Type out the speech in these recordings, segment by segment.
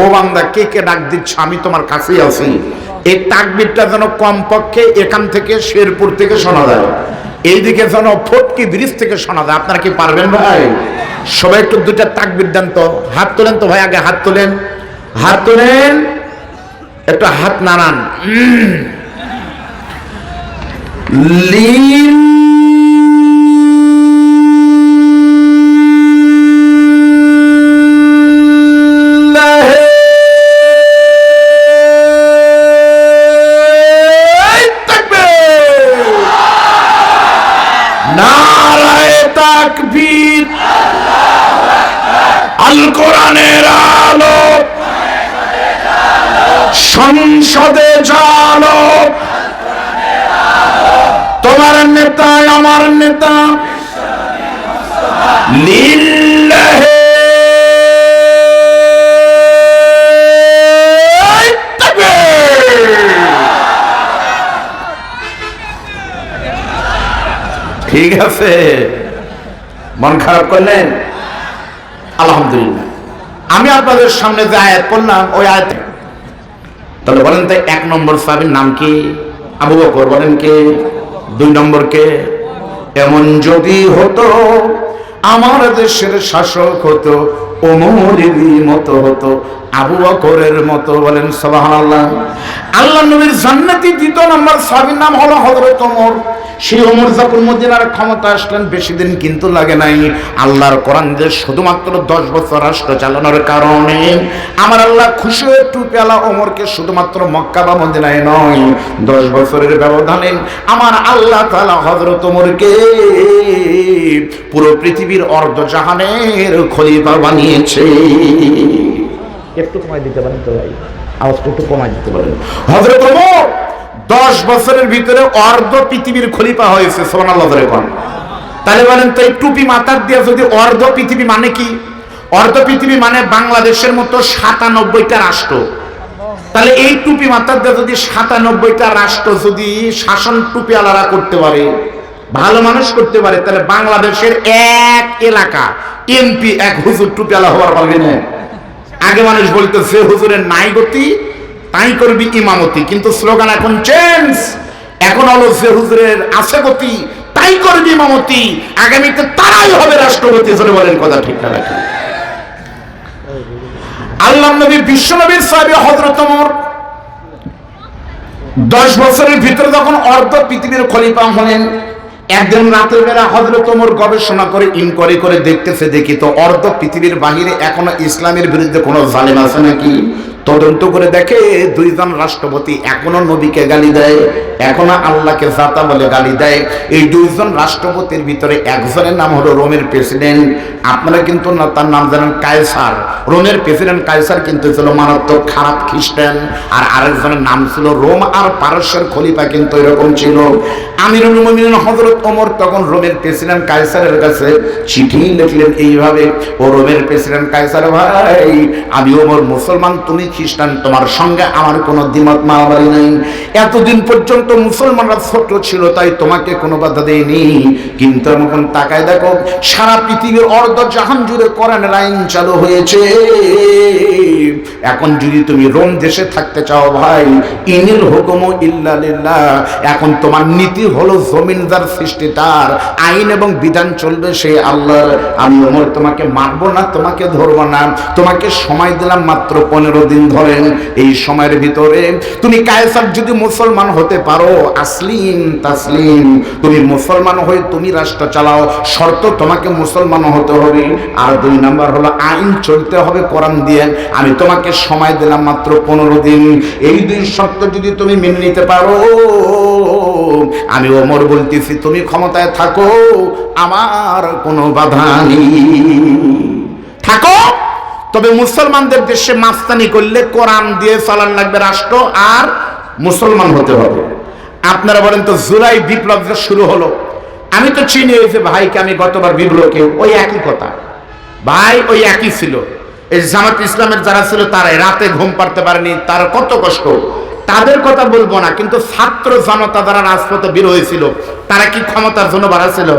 ও বান্দা কে কে ডাক দিচ্ছ, আমি তোমার কাছেই আছি। এই তাকবীরটা যেন কমপক্ষে এখান থেকে শেরপুর থেকে শোনা যায়, এইদিকে যেন ফটকি ব্রিজ থেকে শোনা যায়। আপনারা কি পারবেন ভাই? সবাই একটু দুইটা তাকবীর দেন তো, হাত তোলেন তো ভাই, আগে হাত তোলেন, হাত তোলেন, একটু হাত নাড়ান। আল কোরআনের আলো সংসদে জালো, তোমার নেতা আমার নেতা লিল্লাহে তাকবীর। ঠিক আছে, মন খারাপ করলেন? আলহামদুলিল্লাহ। আমি আপনাদের সামনে যে আয়াত পড়লাম ওই আয়াত, তাহলে বলেন তো 1 নম্বর সাহাবীর নাম কি? আবু বকর। বলেন কে? 2 নম্বর কে? এমন যদি হতো আমার দেশের শাসক হতো, ওমরেরই মতো হতো, আবু বকরের মতো। বলেন সুবহানাল্লাহ। আল্লাহ নবীর জান্নাতি 2 নম্বর সাহাবীর নাম হলো হযরত ওমর। সেই ওমর যখন মদিনার ক্ষমতা আসলেন, বেশি দিন কিন্তু লাগে নাই। আল্লাহর কোরআন যে শুধুমাত্র 10 বছর রাষ্ট্র চালানোর কারণে আমার আল্লাহ খুশি হয়ে টুপিওয়ালা ওমরকে শুধুমাত্র মক্কা বা মদিনায় নয়, 10 বছরের ব্যবধানে আমার আল্লাহ তাআলা হযরত ওমরকে পুরো পৃথিবীর অর্ধজাহানের খলিফা বানিয়েছে। একটু কমাই দিতে পারেন তো ভাই, আওয়াজটা একটু কমাই দিতে পারেন। হযরত ওমর 10 বছরের ভিতরে অর্ধ পৃথিবীর খলিফা হয়েছে। সুবহানাল্লাহ। তাহলে বলেন তো এই টুপি মাথার দিয়ে যদি অর্ধ পৃথিবী মানে কি? অর্ধ পৃথিবী মানে বাংলাদেশের মতো 97টা রাষ্ট্র। তাহলে এই টুপি মাথার দিয়ে যদি 97টা রাষ্ট্র যদি শাসন টুপিওয়ালারা করতে পারে, ভালো মানুষ করতে পারে, তাহলে বাংলাদেশের এক এলাকা এমপি এক হুজুর টুপিওয়ালা হওয়ার পারবে না। আগে মানুষ বলতো যে হুজুরের নাই গতি তাই করবি ইমামতি, কিন্তু স্লোগান এখন চেঞ্জ। এখন হলো যে হুজুরের আছে গতি তাই করবি ইমামতি, আগামীতে তারাই হবে রাষ্ট্রপতি। জোরে বলেন কথা ঠিক না নাকি? আল্লাহর নবী বিশ্ব নবীর সাহাবী হযরত ওমর 10 বছরের ভিতরে যখন অর্ধ পৃথিবীর খলিফা হলেন, একদিন রাতের বেলা হযরত ওমর গবেষণা করে ইনকোয়ারি করে দেখতেছে, দেখি তো অর্ধ পৃথিবীর বাহিরে এখনো ইসলামের বিরুদ্ধে কোনো জালেম আছে নাকি। তদন্ত করে দেখে 2 জন রাষ্ট্রপতি এখনো নবীকে গালি দেয়, এখনো আল্লাহকে জাতা বলে গালি দেয়। এই 2 জন রাষ্ট্রপতির ভিতরে একজনের নাম হলো রোমের প্রেসিডেন্ট। আপনারা কিন্তু না তার নাম জানেন কায়সার। রোমের প্রেসিডেন্ট কায়সার কিন্তু ছিল মারাত্মক খারাপ খ্রিস্টান, আর আরেকজনের নাম ছিল রোম আর পারস্যের খলিফা কিন্তু এরকম ছিল। আমিরুল মুমিনিন হযরত ওমর তখন রোমের প্রেসিডেন্ট কায়সারের কাছে চিঠি লিখলেন এইভাবে, ও রোমের প্রেসিডেন্ট কায়সার ভাই, আমি ওমর মুসলমান, তুমি খ্রিস্টান, তোমার সঙ্গে আমার কোনো দ্বিমত মারামারি নাই। এতদিন পর্যন্ত মুসলমানরা ছোট ছিল তাই তোমাকে কোনো বাধা দেয়নি, কিন্তু এখন তাকায় দেখো সারা পৃথিবীর অর্ধ জাহান জুড়ে কোরআনের আইন চালু হয়েছে। এখন যদি তুমি রোম দেশে থাকতে চাও ভাই, ইনিল হুকুমু ইল্লা লিল্লাহ, এখন তোমার নীতি হলো জমিনদার সৃষ্টি তার, আইন এবং বিধান চলবে সেই আল্লাহর। আমি ওমর তোমাকে মারবো না, তোমাকে ধরবো না, তোমাকে সময় দিলাম মাত্র 15 দিন ধরেন। এই সময়ের ভিতরে তুমি কায়সার যদি মুসলমান হতে পারো, আসলিম তাসলিম, তুমি মুসলমান হয়ে তুমি রাষ্ট্র চালাও, শর্ত তোমাকে মুসলমান হতে হবে। আর 2 নাম্বার হলো আইন চলতে হবে কোরআন দিয়ে। আমি তোমাকে সময় দিলাম মাত্র 15 দিন। এই 2 শর্ত যদি তুমি মেনে নিতে পারো, আমি ওমর বলতেছি তুমি ক্ষমতায় থাকো, আমার কোনো বাধা নেই, থাকো। তবে মুসলমানদের দেশে মাস্তানি করলে কোরআন দিয়ে চালান লাগবে রাষ্ট্র, আর মুসলমান হতে হবে। আপনারা বলেন তো জুলাই বিপ্লব যে শুরু হলো, আমি তো চিনি হয়েছে ভাইকে, আমি গতবার বিপ্লবকে ওই একই কথা ভাই, ওই একই ছিল। এই জামাত ইসলামের যারা ছিল তারাই রাতে ঘুম পাড়তে পারেনি, তার কত কষ্ট, তাদের কথা বলবো না। কিন্তু ছাত্র জনতা যারা রাজপথে বের হয়েছিল, তারা কি ক্ষমতার জন্য বাড়াছিল?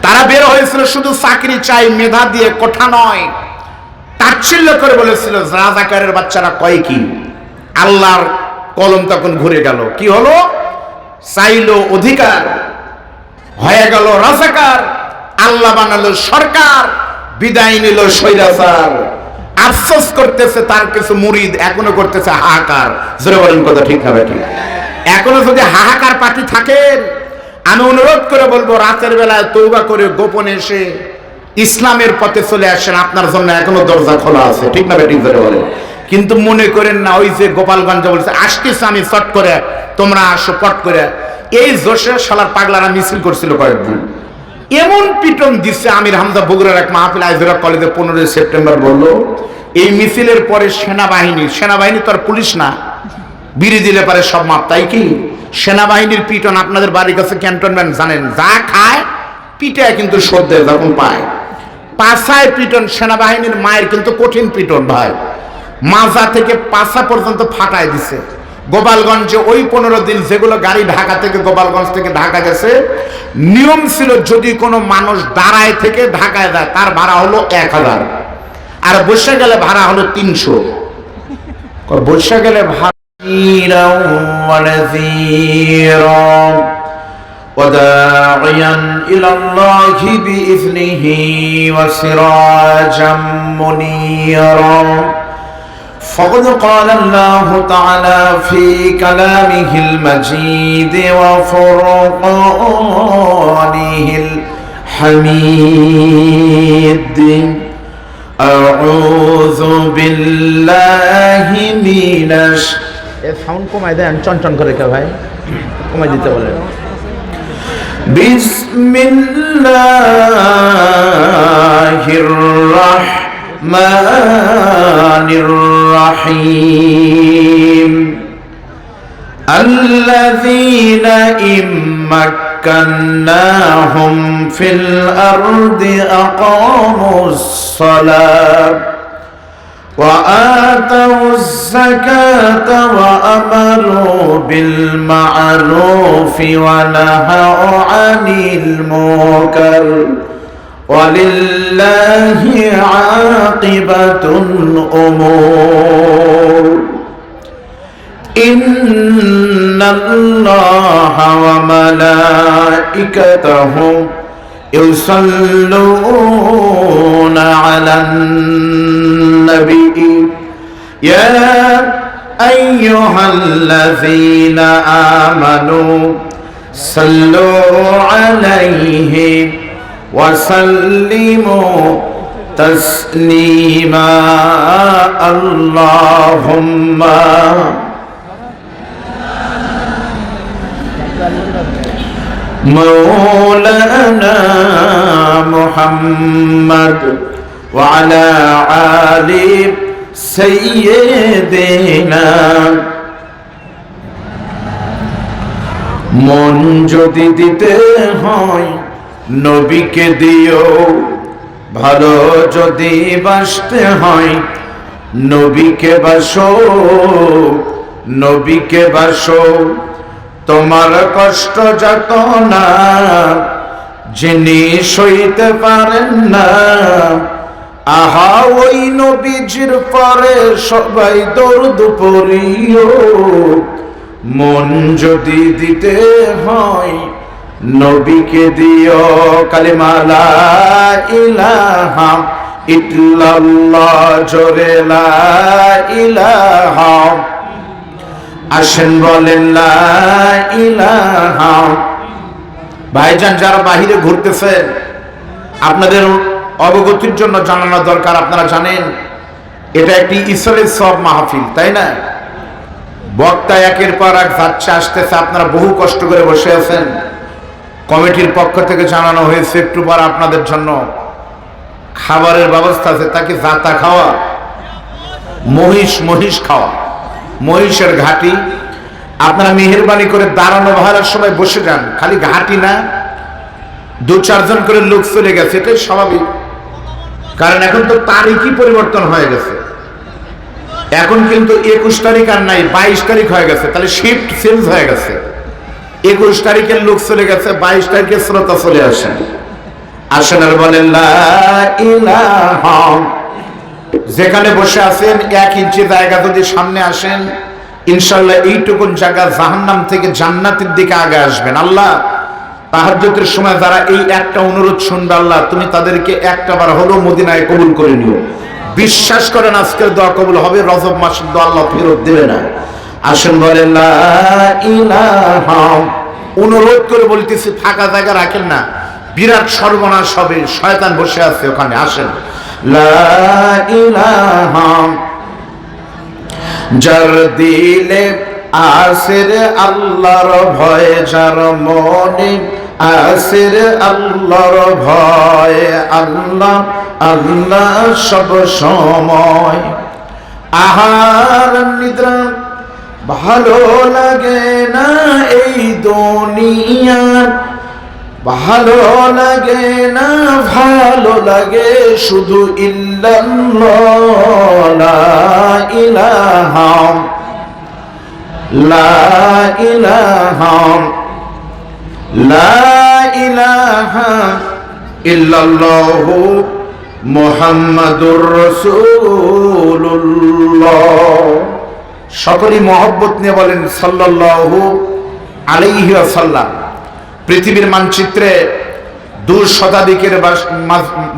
তারা বের হয়েছিল শুধু চাকরি চাই, মেধা দিয়ে, কোঠা নয়। তাচ্ছিল্য করে বলেছিল রাজাকারের বাচ্চারা কয় কি। আল্লাহর কলম তখন ঘুরে গেল, কি হলো? চাইলো অধিকার, হয়ে গেল রাজাকার। আল্লাহ বানালো সরকার, বিদায় নিল স্বৈরাচার। আফসোস করতেছে তার কিছু মুরিদ, এখনো করতেছে হাহাকার। জোরে বলেন কথা ঠিক হবে ঠিক? এখনো যদি হাহাকার পার্টি থাকেন, আমি অনুরোধ করে বলবো রাতের বেলায় তওবা করে গোপনে এসে ইসলামের পথে চলে আসেন, আপনার জন্য এখনো দরজা খোলা আছে। ঠিক না বেঠিক? জোরে বলেন। কিন্তু মনে করেন না ওই যে গোপালগঞ্জে বলছে আসতেছে আমি চট করে, তোমরা আসো পট করে। এই জোশে শালার পাগলারা মিছিল করছিল কয়েকদিন, এমন পিটন দিচ্ছে। আমির হামজা বগুড়ার এক মাহফিল আইজরা কলেজে 15 সেপ্টেম্বর বললো এই মিছিলের পরে সেনাবাহিনী তো আর পুলিশ না, বিড়ি দিলে পারে সব মাপ, তাই কি? সেনাবাহিনীর পিটন আপনাদের বাড়ির কাছে ক্যান্টনমেন্ট জানেন, যা খায় পিটায় কিন্তু শোধ দেয় যখন পায়। পাছায় পিটন, সেনাবাহিনীর মায়ের কিন্তু কঠিন পিটন ভাই, মাজা থেকে পাছা পর্যন্ত ফাটায় দিছে। গোপালগঞ্জে ওই 15 দিন যেগুলো গাড়ি ঢাকা থেকে গোপালগঞ্জ থেকে ঢাকা গেছে, নিয়ম ছিল যদি কোনো মানুষ দাঁড়ায় থেকে ঢাকায় যায় তার ভাড়া হলো 1000, আর বসে গেলে ভাড়া হলো 300। বসে গেলে ভাড়া وداعيا إلى الله بإذنه وسراجا منيرا فقد قال الله تعالى في كلامه المجيد وفرقانه الحميد أعوذ بالله من সাউন্ড কমাই দেন, চনচন করে কে ভাই, কমাই দিতে বলে। বিসমিল্লাহির রাহমানির রাহিম আল্লাযীনা ইম্মাক্কান্নাহুম ফিল আরদি আকামুস সালাত وآتوا الزكاة وأمروا بالمعروف ونهوا عن المنكر ولله عاقبة الأمور إن الله وملائكته يصلون على النبي يا أيها الذين آمنوا صلوا عليه وسلموا تسليما اللهم مولانا محمد وعلى آل سيدنا মন যদি দিতে হয় নবীকে দিও, ভালো যদি বাসতে হয় নবীকে বাসো, নবীকে বাসো। তোমার কষ্ট যত না যিনি সইতে পারেন না, আহা ওই নবীজির পরে সবাই দরুদ পড়িও। মন যদি দিতে হয় নবীকে দিও, কালিমা লা ইলাহা ইল্লাল্লাহ, জোরে লা ইলাহা, আসেন বলেন লা ইলাহা। ভাইজান যারা বাহিরে ঘুরতেছেন আপনাদের অবগতির জন্য জানানো দরকার, আপনারা জানেন এটা একটি ঈশ্বরের সব মাহফিল, তাই না? বক্তা একের পর এক যাচ্ছে আসতেছে, আপনারা বহু কষ্ট করে বসে আছেন। কমিটির পক্ষ থেকে জানানো হয়েছে একটু পর আপনাদের জন্য খাবারের ব্যবস্থা আছে, তাকে জাতা খাওয়া, মহিষ খাওয়া, মহিষের ঘাটি। আপনারা মেহেরবানি করে দাঁড়ানো ভাড়ার সময় বসে যান, খালি ঘাটি না, 2-4 জন করে লোক চলে গেছে, এটাই স্বাভাবিক। কারণ এখন তো তারিখই পরিবর্তন হয়ে গেছে, এখন কিন্তু 21 তারিখ আর নাই, 22 তারিখ হয়ে গেছে, তাহলে শিফট চেঞ্জ হয়ে গেছে। 21 তারিখের লোক চলে গেছে, 22 তারিখের শ্রোতা চলে আসেন। আসেন আর বলেন লা ইলাহা যেখানে বসে আছেন 1 ইঞ্চি জায়গা যদি সামনে আসেন, ইনশাআল্লাহ এইটুকুন জায়গা জাহান্নাম থেকে জান্নাতের দিকে আগে আসবেন। আল্লাহ, তাহাজ্জুদের সময় যারা এই একটা অনুরোধ শুনবে, আল্লাহ তুমি তাদেরকে একটাবার হলো মদিনায় কবুল করে নিও। বিশ্বাস করেন আজকের দোয়া কবুল হবে, রজব মাসের দোয়া আল্লাহ ফেরত দেবে না। আসেন বলেন লা ইলাহা, অনুরোধ করে বলতেছি, ফাঁকা জায়গা রাখেন না, বিরাট সর্বনাশ হবে, শয়তান বসে আছে ওখানে। আসেন লা ইলাহা, যার দিলে আসের আল্লাহর ভয়, যার মনে আসের আল্লাহর ভয়, আল্লাহ আল্লাহ সব সময়। আহার নিদ্রা ভালো লাগে না এই দুনিয়া, ভালো লাগে না, ভালো লাগে শুধু ইল্লাল্লাহ, লা ইলাহা লা ইলাহা লা ইলাহা ইল্লাল্লাহু মুহাম্মাদুর রাসূলুল্লাহ। সকলেই মহব্বত নিয়ে বলেন সাল্লাল্লাহু আলাইহি ওয়াসাল্লাম। পৃথিবীর মানচিত্রে 2 শতাধিকের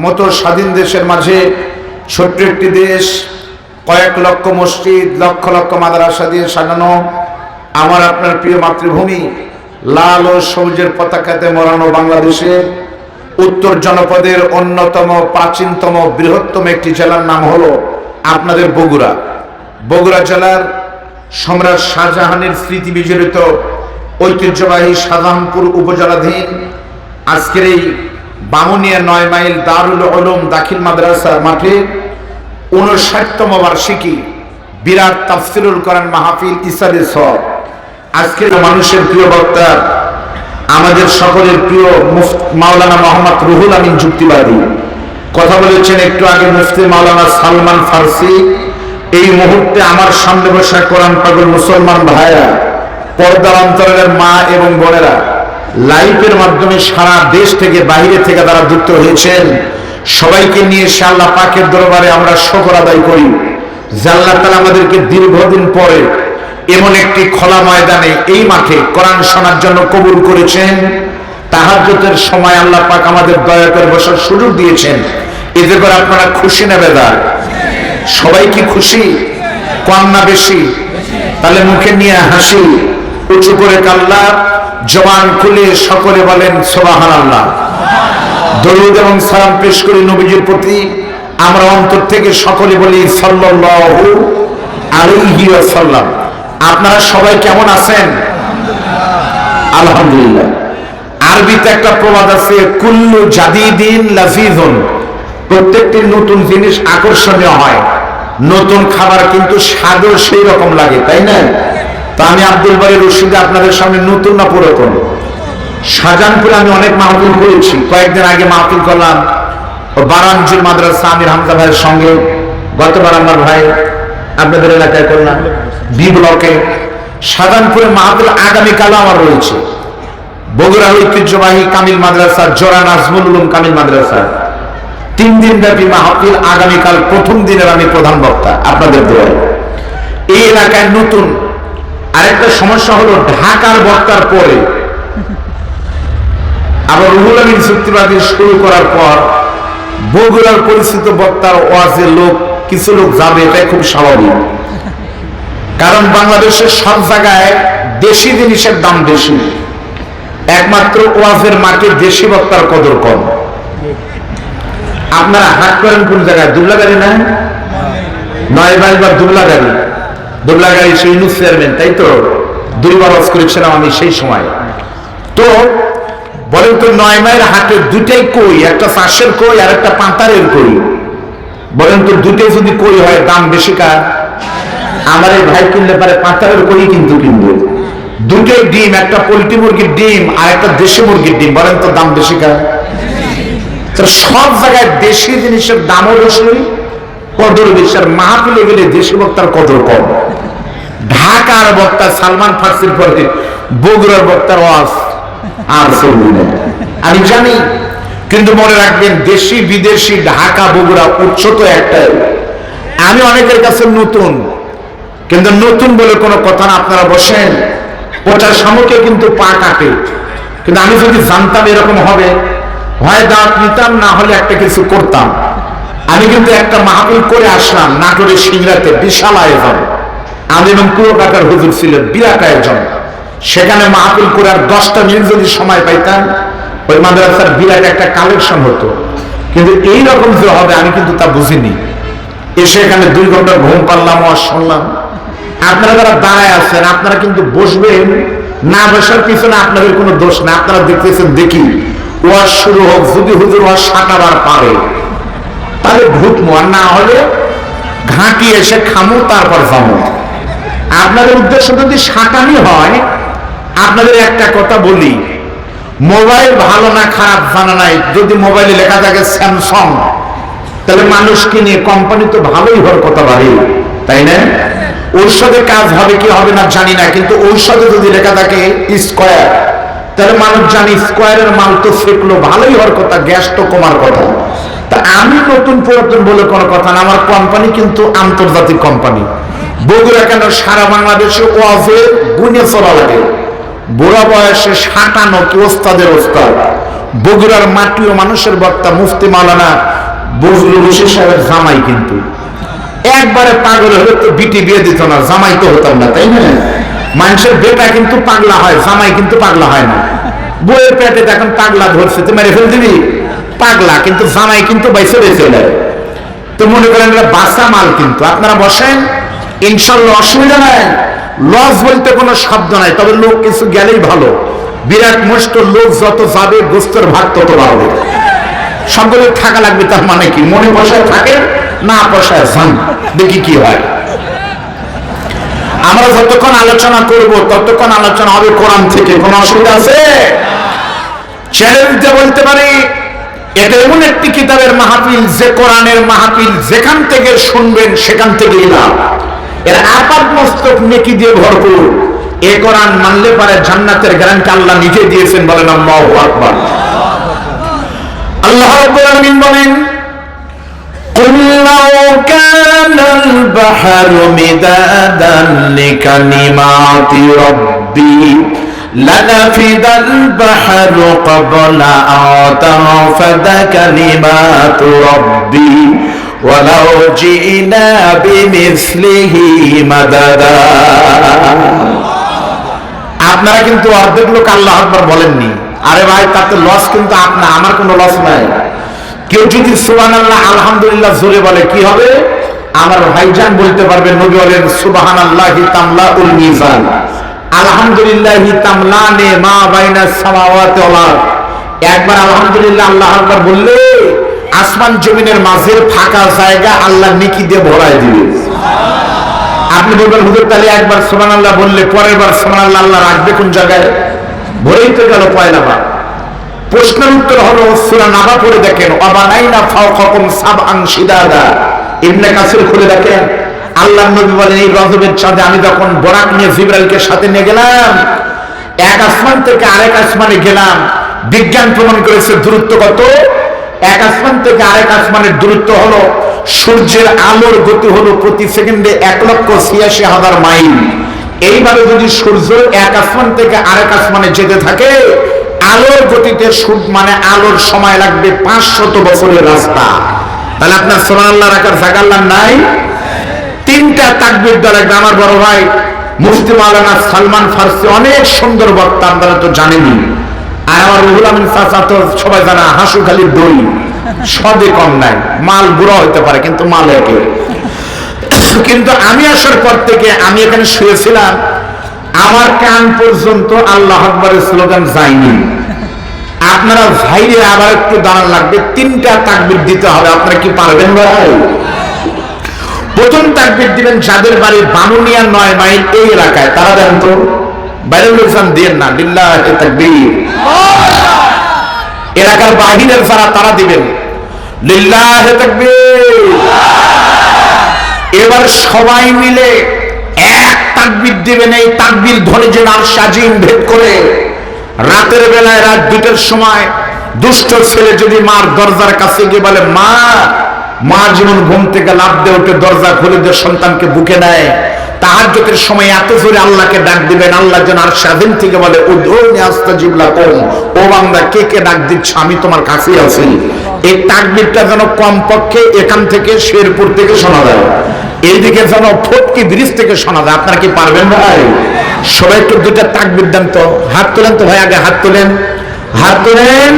মতো স্বাধীন দেশের মাঝে ছোট্ট একটি দেশ, কয়েক লক্ষ মসজিদ, লক্ষ লক্ষ মাদ্রাসা দিয়ে সাজানো আমার আপনার প্রিয় মাতৃভূমি, লাল ও সবুজের পতাকাতে মোড়ানো বাংলাদেশে উত্তর জনপদের অন্যতম প্রাচীনতম বৃহত্তম একটি জেলার নাম হলো আপনাদের বগুড়া। বগুড়া জেলার সম্রাট শাহজাহানের স্মৃতি বিজড়িত ঐতিহ্যবাহী শাহজাহানপুর উপজেলাধীন আজকের এই বামুনিয়া 9 মাইল দারুল উলুম দাখিল মাদ্রাসা মাঠে 59তম বার্ষিকী বিরাট তাফসিরুল কোরআন মাহফিল ইসারে সব। আজকের মানুষের প্রিয় বক্তা, আমাদের সকলের প্রিয় মাওলানা মোহাম্মদ রুহুল আমিন যুক্তিবাদী কথা বলেছেন একটু আগে। মুফতি মাওলানা সালমান ফারসি এই মুহূর্তে আমার সামনে বসে কোরআন পাগল মুসলমান ভাইরা, পর্দার অন্তরের মা এবং বোনেরা, লাইভের মাধ্যমে সারা দেশ থেকে বাইরে থেকে তারা যুক্ত হয়েছেন, সবাইকে নিয়ে সে আল্লাহ পাকের দরবারে আমরা শুকর আদায় করি যে আল্লাহ তাআলা আমাদেরকে দীর্ঘদিন পরে এমন একটি খোলা ময়দানে এই মাঠে কোরআন শোনার জন্য কবুল করেছেন। তাহাজ্জুদের সময় আল্লাহ পাক আমাদের দয়া করে বসার সুযোগ দিয়েছেন। এতে করে আপনারা খুশি না বেজার? সবাই কি খুশি? কম না বেশি? তাহলে মুখে নিয়ে হাসি উঁচু করে কাল্লা জবান খুলে সকলে বলেন সুবহানাল্লাহ। দরুদ এবং সালাম পেশ করি নবীজির প্রতি। আমরা অন্তর থেকে সকলে বলি সাল্লাল্লাহু আলাইহি ওয়াসাল্লাম। আপনারা সবাই কেমন আছেন? আলহামদুলিল্লাহ। আরবিতে একটা প্রবাদ আছে, কুল্লু জাদিদিন লাযীযুন, প্রত্যেকটি নতুন জিনিস আকর্ষণীয় হয়, নতুন খাবার কিন্তু স্বাদও সেই রকম লাগে, তাই না? তো আমি আব্দুল বারী রশিদ আপনাদের সামনে নতুন না পুরাতন? শাহজাহানপুরে আমি অনেক মাহফিল করেছি। কয়েকদিন আগে মাহফিল করলাম বারাঞ্জিল মাদ্রাসা আমির হামজা ভাইয়ের সঙ্গে। গতবার আমার ভাই আপনাদের এলাকায় করলাম বি ব্লকে। শাহজাহানপুরে মাহফিল আগামীকালও আমার রয়েছে। বগুড়ার ঐতিহ্যবাহী কামিল মাদ্রাসা, জোড়া নাজমুল উলুম কামিল মাদ্রাসা, 3 দিন ব্যাপী মাহফিল। আগামীকাল প্রথম দিনের আমি প্রধান বক্তা আপনাদের দোয়ায়। এই এলাকায় নতুন আরেকটা সমস্যা হলো, ঢাকার বক্তার পরে আবার রুহুল আমিন যুক্তিবাদী শুরু করার পর বগুড়ার পরিচিত বক্তার ওয়াজে কিছু লোক যাবে, এটাই খুব স্বাভাবিক। কারণ বাংলাদেশের সব জায়গায় দেশি জিনিসের দাম বেশি, একমাত্র ওয়াজের মাঠে দেশি বক্তার কদর কম। আপনারা হাট করেন কোন জায়গায়? দুবলাগাড়ি না? 9 মাইল বা দুবলাগাড়ি। দুবলাগাড়ি সেই ইউনুস চেয়ারম্যান, তাই তো? 2 বার ওয়াজ করেছিলাম আমি সেই সময়। তো বলেন তো 9 মাইল হাটে দুটাই কই, একটা চাষের কই আর একটা পাতারের কই। বলেন তো দুটাই যদি কই হয় দাম বেশি কার? আমার এই ভাই কিনলে পারে পাতারের কই কিন্তু কিনবে। দুটোই ডিম, একটা পোল্ট্রি মুরগির ডিম আর একটা দেশি মুরগির ডিম, বলেন তো দাম বেশি কার? সব জায়গায় দেশি জিনিসের দামও বেশি, কদর বেশি। আর মাহফিলে গেলে দেশি বক্তার কদর কম। ঢাকার বক্তা সালমান ফারসির পরে বগুড়ার বক্তার ওয়াজ আর চলবে না, আমি জানি। কিন্তু মনে রাখবেন, দেশি বিদেশি ঢাকা বগুড়া উৎস তো একটাই। আমি অনেকের কাছে নতুন, কিন্তু নতুন বলে কোনো কথা না। আপনারা বসেন, পচার শামুকে কিন্তু পা কাটে, কিন্তু আমি যদি জানতাম এরকম হবে, হয় দাঁত নিতাম, না হলে একটা কিছু করতাম। আমি কিন্তু একটা মাহফিল করে আসলাম নাটোরের সিংড়াতে, বিশাল আয়োজন। আমি এবং পুরো কাকার হুজুর ছিলেন, বিরাট আয়োজন। সেখানে মাহফিল করে আর 10টা মিনিট যদি সময় পাইতাম, ওই মাদ্রাসার বিরাট একটা কালেকশন হতো। কিন্তু এইরকম যে হবে আমি কিন্তু তা বুঝিনি। এসে এখানে 2 ঘন্টা ঘুম পারলাম, আর শুনলাম। আপনারা যারা দাঁড়ায় আছেন, আপনারা কিন্তু বসবেন, না বসার পিছনে আপনাদের কোনো দোষ না। আপনারা দেখতেছেন, দেখি ওয়াজ শুরু হোক, যদি হুজুর ওয়াজ 7 বার পারে তাহলে ঢুকবো, আর না হলে ঘাঁটি এসে খামো, তারপর যাবো। আপনাদের উদ্দেশ্য যদি সাঁটানি হয়, আপনাদের একটা কথা বলি, মোবাইল ভালো না খারাপ জানা নাই, যদি মোবাইলে লেখা থাকে স্যামসাং, তাহলে মানুষ কিনে, কোম্পানি তো ভালোই হওয়ার কথা বাড়ি, তাই না? ঔষধে কাজ হবে কি হবে না জানি না, কিন্তু ঔষধে যদি লেখা থাকে স্কয়ার, তাহলে মানুষ জানি স্কয়ারের মাল তো ফেকলো, ভালোই হওয়ার কথা, গ্যাস তো কমার কথা। তা আমি নতুন পুরাতন বলে কোনো কথা না, আমার কোম্পানি কিন্তু আন্তর্জাতিক কোম্পানি। বগুড়া কেন, সারা বাংলাদেশে ওয়াজে গুনে চলা লাগে। বুড়া বয়সে 57 কি ওস্তাদের ওস্তাদ। বগুড়ার মাটি ও মানুষের বক্তা মুফতি মাওলানা বজলুল হোসেন সাহেবের জামাই, কিন্তু একবারে পাগল হলে তো বিটি বিয়ে দিত না, জামাই তো হতাম না, তাই না? মানুষের বেটা কিন্তু পাগলা হয়, জামাই কিন্তু পাগলা হয় না। বইয়ের পেটে এখন পাগলা ধরছে, তো মেরে ফেল দিবি, পাগলা, কিন্তু জামাই কিন্তু বাইসে বেঁচে দেয়। তো মনে করেন এটা বাসা মাল। কিন্তু আপনারা বসেন, ইনশাল্লাহ অসুবিধা নাই। লস বলতে কোনো শব্দ নাই, তবে লোক কিছু গেলেই ভালো। বিরাট মুষ্ট লোক যত যাবে, গোস্তের ভাগ তত বাড়বে। সকলে থাকা লাগবে, তার মানে কি? মনে বসায় থাকে, না বসায় যান, দেখি কি হয়। আমরা যতক্ষণ আলোচনা করব, ততক্ষণ আলোচনা হবে কোরআন থেকে। কোনো অসুবিধা আছে? চ্যালেঞ্জ দিয়ে বলতে পারি, এটা এমন একটি কিতাবের মাহফিল, যে কোরআনের মাহফিল, যেখান থেকে শুনবেন সেখান থেকেই লাভ। এর আপাত মস্তক নেকি দিয়ে ভরপুর। এ কোরআন মানলে পারে জান্নাতের গ্যারান্টি আল্লাহ নিজে দিয়েছেন। বলেন আল্লাহু আকবার। আল্লাহ রাব্বুল আলামিন বলেন, قُلْ لَوْ كَانَ الْبَحْرُ مِدَادًا لِكَلِمَاتِ رَبِّي لَنَفِدَ الْبَحْرُ قَبْلَ أَن تَنفَدَ كَلِمَاتُ رَبِّي وَلَوْ جِئْنَا بِمِثْلِهِ مَدَدًا। আপনারা কিন্তু অর্ধেক লোক আল্লাহু আকবার বলেননি। আরে ভাই, তাতে লস কিন্তু আপনার, আমার কোনো লস নাই। কেউ যদি সুবহানাল্লাহ আলহামদুলিল্লাহ জোরে বলে, কি হবে? আমার ভাইজান বলতে পারবে, নবী বলেন সুবহানাল্লাহি তামলাউল মিজান, আলহামদুলিল্লাহি তামলানে মা বাইনাস সামাওয়াতি ওয়াল আরদ। একবার আলহামদুলিল্লাহ আল্লাহু আকবার বললে আসমান জমিনের মাঝের ফাঁকা জায়গা আল্লাহ নেকি দিয়ে ভরায় দিবে। আপনি বলবেন, হুজুর তাহলে একবার সুবহানাল্লাহ বললে পরের বার সুবহানাল্লাহ আল্লাহ রাখবে কোন জায়গায়? ভরেই তো গেল পয়লা বার। প্রশ্নের উত্তর হলো, সূরা নাবা পড়ে দেখেন, ওয়াবানাইনা ফাওকাকুম সাবআন শিদাদা। ইবনে কাসির খুলে দেখেন, আল্লাহর নবী বলেন, এই রজবের চাঁদে আমি যখন বরাক নিয়ে জিবরাইলকে সাথে নিয়ে গেলাম, এক আসমান থেকে আরেক আসমানে গেলাম। বিজ্ঞান প্রমাণ করেছে দূরত্ব কত? এক আসমান থেকে আরেক আসমানের দূরত্ব হলো, সূর্যের আলোর গতি হলো প্রতি সেকেন্ডে 1,86,000 মাইল। এইভাবে যদি সূর্য এক আসমান থেকে আরেক আসমানে যেতে থাকে, আলোর গতিতে মানে আলোর সময় লাগবে 500 বছরের রাস্তা। তাহলে আপনার সুবহানাল্লাহ রাখার জায়গা আল্লাহ নাই? 3টা তাকবীর দেওয়া লাগবে। আমার বড় ভাই মুফতি মাওলানা সালমান ফারসি অনেক সুন্দর বক্তা, আপনারা তো জানেনই। আর আমার রুহুল আমিন চাচা তো সবাই জানা, হাসুখালির দই, সদে কম নাই। মাল বুড়া হইতে পারে, কিন্তু মাল একই। কিন্তু আমি আসার পর থেকে, আমি এখানে শুয়েছিলাম, আমার কান পর্যন্ত আল্লাহু আকবারের স্লোগান যায়নি। আপনারা ভাইরে আবার একটু দাঁড়ান লাগবে, 3টা তাকবীর দিতে হবে। আপনারা কি পারবেন ভাই? প্রথম তাকবীর দিবেন যাদের বাড়ি বানুনিয়া 9 মাইল এই এলাকায়, তারা দেন তো, বাইরের লোকজন দিয়েন না। লিল্লাহি তাকবীর। এলাকার বাহিরের যারা, তারা দিবেন লিল্লাহি তাকবীর। এবার সবাই মিলে এক তাকবীর দিবেন। এই তাকবীর ধ্বনি যেন আরশ আজিম ভেদ করে। রাতের বেলায়, রাত 2টার সময় দুষ্ট ছেলে যদি মার দরজার কাছে গিয়ে বলে, মা মা যেমন ঘুম থেকে লাফ দিয়ে উঠে দরজা খুলে দিয়ে সন্তানকে বুকে নেয়, তাহাজ্জুদের সময় এত জোরে আল্লাহকে ডাক দিবেন, আল্লাহ যেন আর স্বাধীন থেকে বলে উদউনি আস্তাজিব লাকুম, ও বান্দা কে কে ডাক দিচ্ছ, আমি তোমার কাছে আছি। এই তাকবীরটা যেন কমপক্ষে এখান থেকে শেরপুর থেকে শোনা যায়, এইদিকে যেন ফটকি ব্রিজ থেকে শোনা যায়। আপনারা কি পারবেন ভাই? সবাই একটু দুইটা তাকবীর দেন তো, হাত তোলেন তো ভাই, আগে হাত তোলেন, হাত তোলেন,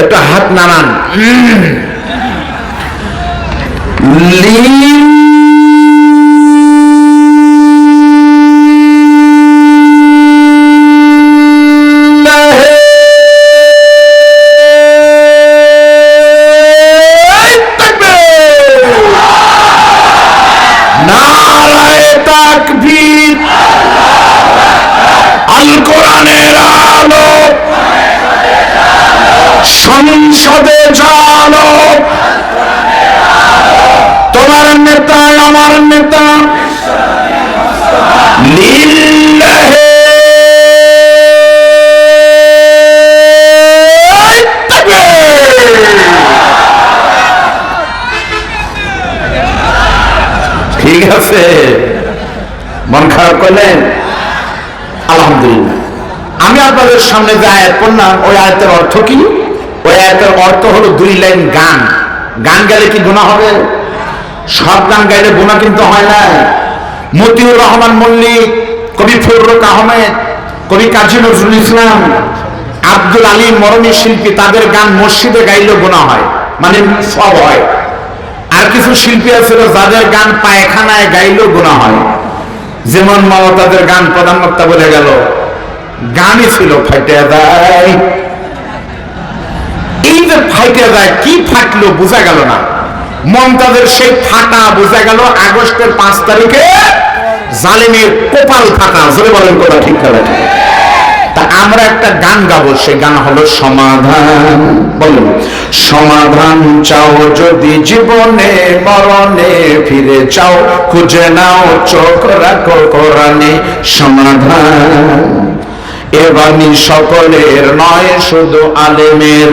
একটু হাত নাড়ান। আল কোরআনের আলো সংসদে জানো, তোমার নেতা আমার নেতা লিল্লাহে তাকবীর। ঠিক আছে, মন খারাপ করলেন? আলহামদুলিল্লাহ। আমি আপনাদের সামনে যে আয়াত পড়লাম, ওই আয়াতের অর্থ কি? ওই আয়াতের অর্থ হলো দুই লাইন গান। গান গাইলে কি গুনাহ হবে? সব গান গাইলে গুনাহ কিন্তু হয় না। মতিউর রহমান মল্লিক, কবি ফজলুল আহমেদ, কবি কাজী নজরুল ইসলাম, আব্দুল আলী মরমী শিল্পী, তাদের গান মসজিদে গাইলেও গুনাহ হয়, মানে সব হয়। আর কিছু শিল্পী আছে যাদের গান পায়খানায় গাইলেও গুনাহ হয়, যেমন মমতাজের গান প্রধান বক্তা বলে গেল, গানই ছিল ফাইটে যায়। এই যে ফাইটে যায়, কি ফাটলো বোঝা গেল না। মমতাজের সেই ফাটা বোঝা গেল আগস্টের 5 তারিখে জালেমের কপাল ফাটা। জোরে বলেন কথা ঠিক করে। তা আমরা একটা গান গাবো, সেই গান হলো সমাধান। বলুন, সমাধান চাও যদি জীবনে মরণে, ফিরে চাও খুঁজে নাও চোখ রাখো কোরআনে সমাধান। এ বাণী সকলের নয় শুধু আলেমের,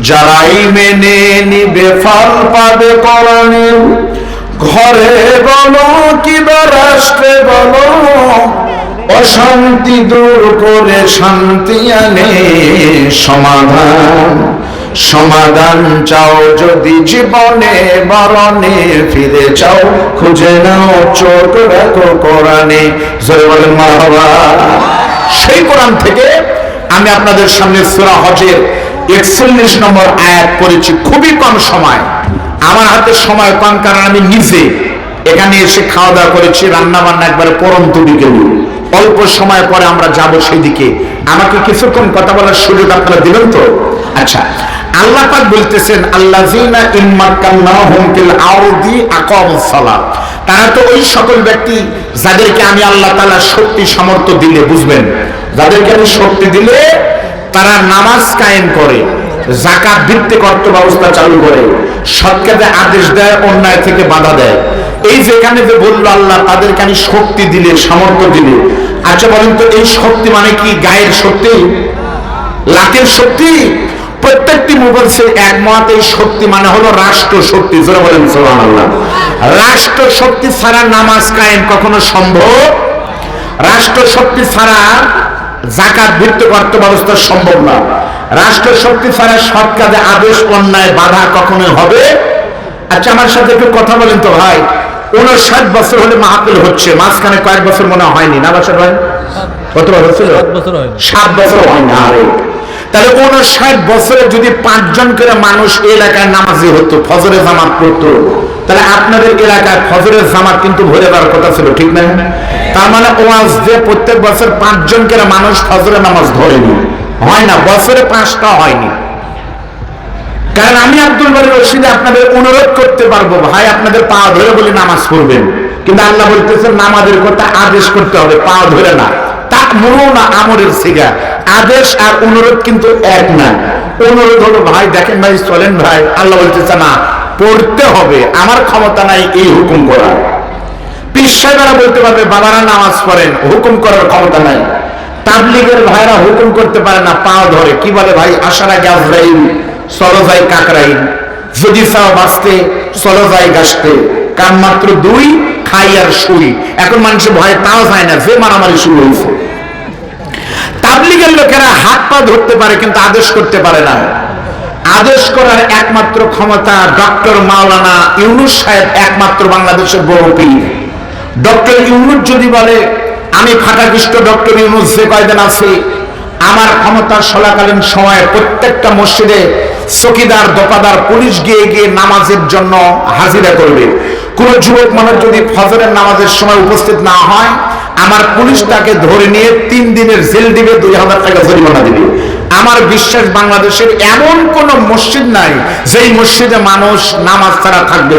যারাই মেনে নিবে ফল পাবে কোরআনের। ঘরে বলো কিবা রাষ্ট্রে বলো, অশান্তি দূর করে শান্তি আনে সমাধান। সমাধান চাও যদি জীবনে মরণে, ফিরে চাও খুঁজে নাও চোখ রাখো কোরআনে। জয় বলেন মারহাবা। সেই কোরআন থেকে আমি আপনাদের সামনে সূরা হজের 41 নম্বর আয়াত পড়েছি। খুবই কম সময়, আমার হাতে সময় কম, কারণ আমি নিজে এখানে এসে খাওয়া দাওয়া করেছি, রান্না বান্না একবারে পরন্ত বিকেলে। অল্প সময় পরে আমরা যাব সেদিকে। আমাকে কিছুক্ষণ কথা বলার সুযোগ আপনারা দিবেন তো? আচ্ছা, আল্লাহ পাক বলতেছেন আল্লাযীনা ইম্মাক্কান্নাহুম ফিল আরদি আকামুস সালাত। তারা তো ওই সকল ব্যক্তি যাদেরকে আমি আল্লাহ তাআলা শক্তি সামর্থ্য দিলে, বুঝবেন, যাদেরকে আমি শক্তি দিলে তারা নামাজ কায়েম করে, যাকাত ভিত্তিক অর্থ ব্যবস্থা চালু করে, সৎ কাজে আদেশ দেয়, অন্যায় থেকে বাধা দেয়। এই যেখানে যে বললো আল্লাহ তাদেরকে আমি শক্তি দিলে, সামর্থ্য দিলে। আচ্ছা বলেন তো, এই শক্তি মানে কি গায়ের শক্তি, লাঠের শক্তি? প্রত্যেকটি মুফাসসির একমত, এই শক্তি মানে হলো রাষ্ট্র শক্তি। জোরে বলেন সুবহানাল্লাহ। রাষ্ট্র শক্তি ছাড়া নামাজ কায়েম কখনো সম্ভব, রাষ্ট্র শক্তি ছাড়া যাকাত ভিত্তিক অর্থ ব্যবস্থা সম্ভব না, রাষ্ট্র শক্তি ছাড়া সৎ কাজে আদেশ, অন্যায় বাধা কখনোই হবে। আচ্ছা আমার সাথে একটু কথা বলেন তো ভাই, 59 বছর হলে মাহফিল হচ্ছে, মাঝখানে কয়েক বছর মনে হয়নি না? বছর হয় কত হচ্ছিল? 7 বছর হয় না। আরে তাহলে 59 বছরে যদি 5 জন করে মানুষ এলাকায় নামাজি হতো, ফজরের জামাত পড়তো, তাহলে আপনাদের এলাকায় ফজরের জামাত কিন্তু ভরে যাওয়ার কথা ছিল, ঠিক না? তার মানে ওয়াজ যে প্রত্যেক বছর 5 জন করে মানুষ ফজরের নামাজ ধরেনি, হয় না, বছরে 5টা হয়নি। কারণ আমি আব্দুল বারী রশিদে আপনাদের অনুরোধ করতে পারবো, ভাই আপনাদের পা ধরে বলে নামাজ পড়বেন, কিন্তু আল্লাহ বলতেছেন নামাজের কথা আদেশ করতে হবে, পা ধরে না। তা'মুরুনা আমরের সিগা, আদেশ আর অনুরোধ কিন্তু এক না। অনুরোধ হলো ভাই দেখেন ভাই চলেন ভাই, আল্লাহ বলতেছে না, পড়তে হবে, আমার ক্ষমতা নাই এই হুকুম করা। পীর সাহেবরা বলতে পারবে বাবারা নামাজ পড়েন, হুকুম করার ক্ষমতা নাই। তাবলীগের ভাইরা হুকুম করতে পারে না, পা ধরে, কি বলে ভাই আসার আগে আজরাইল, চলো যাই কাকরাইল, যদি চাও বাঁচতে চলো যাই গাছতে, কাম মাত্র দুই, খাই আর শুই। এখন মানুষের ভয়ে তাও যায় না, যে মারামারি শুরু হয়েছে। তাবলীগের লোকেরা হাত পা ধরতে পারে কিন্তু আদেশ করতে পারে না। আদেশ করার একমাত্র ক্ষমতা ডক্টর মাওলানা ইউনূস সাহেব, একমাত্র বাংলাদেশের বড় পীর। ডক্টর ইউনূস যদি বলে আমি ফাটাকৃষ্ট ডক্টর ইউনূস যে কয়দিন আছে আমার ক্ষমতার চলাকালীন সময়ে প্রত্যেকটা মসজিদে চকিদার দোকাদার পুলিশ গিয়ে গিয়ে নামাজের জন্য হাজিরা করবে। কোন যুবক মানুষ যদি ফজরের নামাজের সময় উপস্থিত না হয়, আমার পুলিশ তাকে ধরে নিয়ে 3 দিনের জেল দিবে, 2000 টাকা জরিমানা দিবে। আমার বিশ্বাস বাংলাদেশের এমন কোন মসজিদ নাই যেই মসজিদে মানুষ নামাজ ছাড়া থাকবে।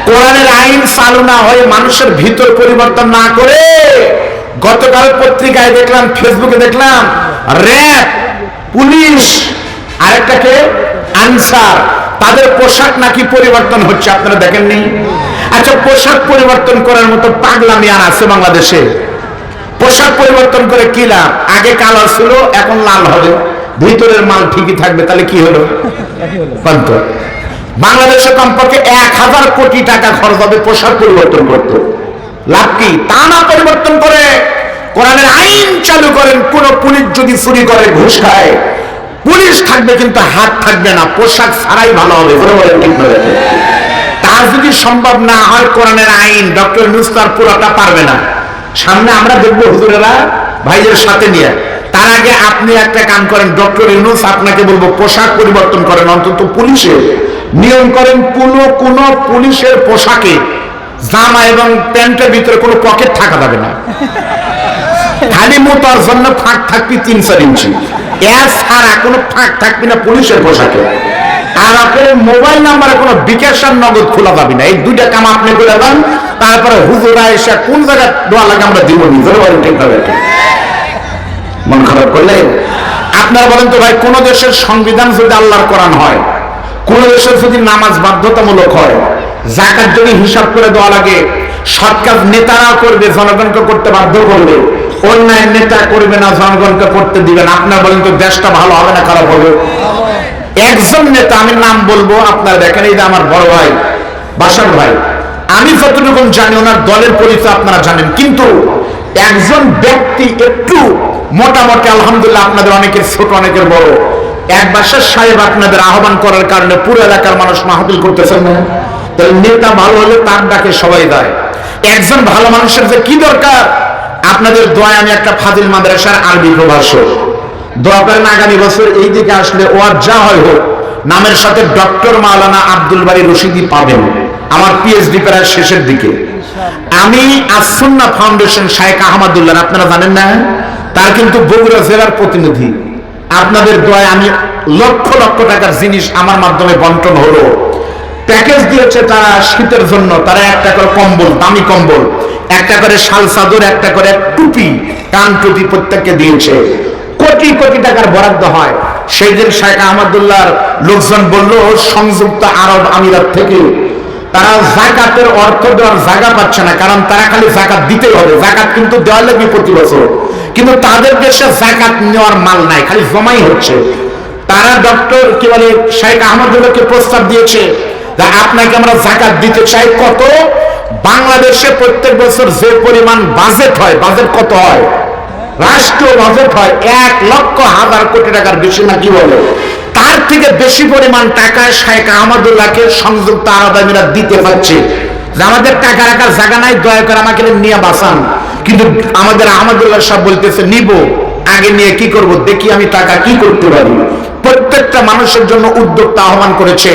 কোরআনের আইন চালু না হয়ে মানুষের ভিতর পরিবর্তন না করে, গতকাল পত্রিকায় দেখলাম, ফেসবুকে দেখলাম, র‍্যাব, পুলিশ, আরেকটাকে আনসার, তাদের পোশাক নাকি পরিবর্তন হচ্ছে। আপনারা দেখেননি? আচ্ছা, পোশাক পরিবর্তন করার মতো পাগলামি আর আছে বাংলাদেশে? পোশাক পরিবর্তন করে কি লাভ? আগে কালো ছিল, এখন লাল হবে, ভিতরের মাল ঠিকই থাকবে, তাহলে কি হলো? বাংলাদেশে কমপক্ষে 1000 কোটি টাকা খরচ হবে পোশাক পরিবর্তন করতে। লাভ কি? তা না পরিবর্তন করে কোরআনের আইন চালু করেন। কোন পুলিশ যদি চুরি করে, ঘুষ খায়, পুলিশ থাকবে কিন্তু হাত থাকবে না, পোশাক ছাড়াই ভালো হবে। তা যদি সম্ভব না হয়, কোরআনের আইন ডক্টর ইউনূস তার পুরোটা পারবে না। সামনে আমরা দেখবো হুজুরেরা ভাইদের সাথে নিয়ে। তার আগে আপনি একটা কাম করেন, ডক্টর ইউনূস আপনাকে বলবো পোশাক পরিবর্তন করেন, অন্তত পুলিশের নিয়ম করেন। কোন পুলিশের পোশাকে জামা এবং প্যান্টের ভিতরে কোনো পকেট থাকা যাবে না। খালি মোটার জন্য ফাঁক থাকবি 3-4 ইঞ্চি, এর ছাড়া কোনো ফাঁক থাকবি না পুলিশের পোশাকে। আর আপনার মোবাইল নাম্বারে কোনো বিকাশ আর নগদ খোলা যাবে না। এই দুইটা কাম আপনি করে দেন, তারপরে হুজুরা এসে কোন জায়গায় দোয়া লাগে আমরা দিব নি। মন খারাপ করলে আপনারা বলেন তো ভাই, কোন দেশের সংবিধান যদি আল্লাহর কোরআন হয়, কোন দেশের যদি নামাজ বাধ্যতামূলক হয়, যাকাত যদি হিসাব করে দেওয়া লাগে, সৎ কাজ নেতারা করবে, জনগণকে করতে বাধ্য করবে, অন্যায় নেতা করবে না, জনগণকে করতে দিবে না, আপনারা বলেন তো দেশটা ভালো হবে না খারাপ হবে? একজন নেতা, আমি নাম বলবো, আপনারা দেখেন, এই যে আমার বড় ভাই বাশার ভাই, আমি যতটুকু জানি ওনার দলের পরিচয় আপনারা জানেন, কিন্তু একজন ব্যক্তি একটু মোটামুটি আলহামদুলিল্লাহ আপনাদের অনেকের ছোট অনেকের বড়, এক বাসার সাহেব আপনাদের আহ্বান করার কারণে পুরো এলাকার মানুষ মাহফিল করতেছেন না? তাহলে নেতা ভালো হলে তার ডাকে সবাই দেয়। একজন ভালো মানুষের যে কি দরকার, আপনাদের দোয়ায় আমি একটা ফাজিল মাদ্রাসার আরবি প্রভাষক, দোয়া করেন আগামী বছর এই দিকে আসলে ওয়ার যা হয় হোক, নামের সাথে ডক্টর মাওলানা আব্দুল বারী রশিদি পাবেন। আমার পিএইচডি প্রায় শেষের দিকে। আমি আস-সুন্নাহ ফাউন্ডেশন শাইখ আহমদুল্লাহ, আপনারা জানেন না, তার কিন্তু বগুড়া জেলার প্রতিনিধি। আপনাদের দোয়ায় আমি লক্ষ লক্ষ টাকার জিনিস আমার মাধ্যমে বন্টন হলো। প্যাকেজ দিয়েছে তারা শীতের জন্য, তারা একটা করে কম্বল, দামি কম্বল, একটা করে শাল চাদর, একটা করে টুপি, কান টুপি প্রত্যেককে দিয়েছে। কোটি কোটি টাকার বরাদ্দ হয়। সেই দিন শাইখ আহমদুল্লাহর লোকজন বলল সংযুক্ত আরব আমিরাত থেকে তারা যাকাতের অর্থ দেওয়ার জায়গা পাচ্ছে না, কারণ তারা খালি যাকাত দিতেই হবে, যাকাত কিন্তু দেওয়া লাগবে প্রতি বছর, কিন্তু তাদের দেশে যাকাত নেওয়ার মাল নাই, খালি জমাই হচ্ছে। তারা ডক্টর কি বলে শাইখ আহমদুল্লাহকে প্রস্তাব দিয়েছে যে আপনাকে আমরা যাকাত দিতে চাই। কত? বাংলাদেশে প্রত্যেক বছর যে পরিমাণ বাজেট হয়, বাজেট কত হয়? রাষ্ট্রীয় বাজেট হয় 1,00,000 কোটি টাকার বেশি, না কি বলে? তার থেকে বেশি পরিমাণ টাকা শাইখ আহমদুল্লাহকে সংযুক্ত আরব আমিরাত দিতে পারছে। আমাদের টাকা রাখার জায়গা নাই, দয়া করে আমাকে নিয়ে বাঁচান। কিন্তু আমাদের আহমদুল্লাহ সাহেব বলতেছে নিব, আগে নিয়ে কি করব, দেখি আমি টাকা কি করতে পারি। প্রত্যেকটা মানুষের জন্য উদ্যোক্তা আহ্বান করেছে,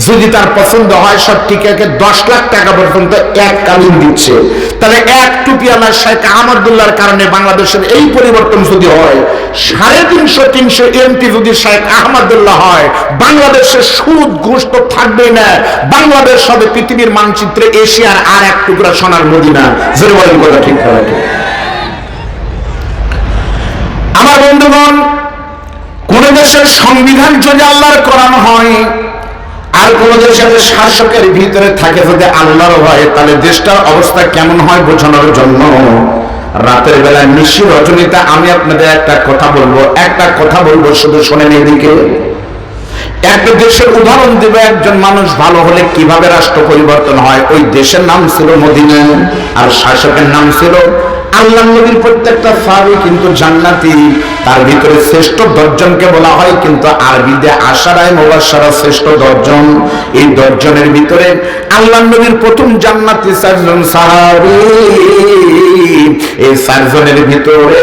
যদি তার পছন্দ হয় সব টিকাকে 10 লাখ টাকা পর্যন্ত এককালীন দিচ্ছে। তাহলে এক টুপিওয়ালা শাইখ আহমদুল্লাহর কারণে বাংলাদেশের এই পরিবর্তন যদি হয়, 350 এমপি যদি শাইখ আহমদুল্লাহ হয়, বাংলাদেশের সুদ ঘুষ তো থাকবেই না। বাংলাদেশ হবে পৃথিবীর মানচিত্রে এশিয়ার আর এক টুকরা সোনার মদিনা। জোরে বলেন কথা ঠিক থাকে। আমার বন্ধুগণ, কোন দেশের সংবিধান যদি আল্লাহর কোরআন হয়, আর কোন দেশের শাসকের ভিতরে থাকে যদি আল্লাহর ভয়, তাহলে দেশটার অবস্থা কেমন হয় বোঝানোর জন্য রাতের বেলা নিশি রজনীতে আমি আপনাদের একটা কথা বলবো, শুধু শোনেন। এদিকে একটা দেশের উদাহরণ দেবে, একজন মানুষ ভালো হলে কিভাবে রাষ্ট্র পরিবর্তন হয়। ওই দেশের নাম ছিল মদিনা, আর শাসকের নাম ছিল আল্লাহ নবীর। প্রত্যেকটা সাহাবী কিন্তু জান্নাতি, তার ভিতরে শ্রেষ্ঠ 10 জনকে বলা হয় কিন্তু আরবিতে আশারায়ে মুবাশশারা শ্রেষ্ঠ 10 জন। এই 10 জনের ভিতরে আল্লাহ নবীর প্রথম জান্নাতি 4 জন সাহাবী। এই 4 জনের ভিতরে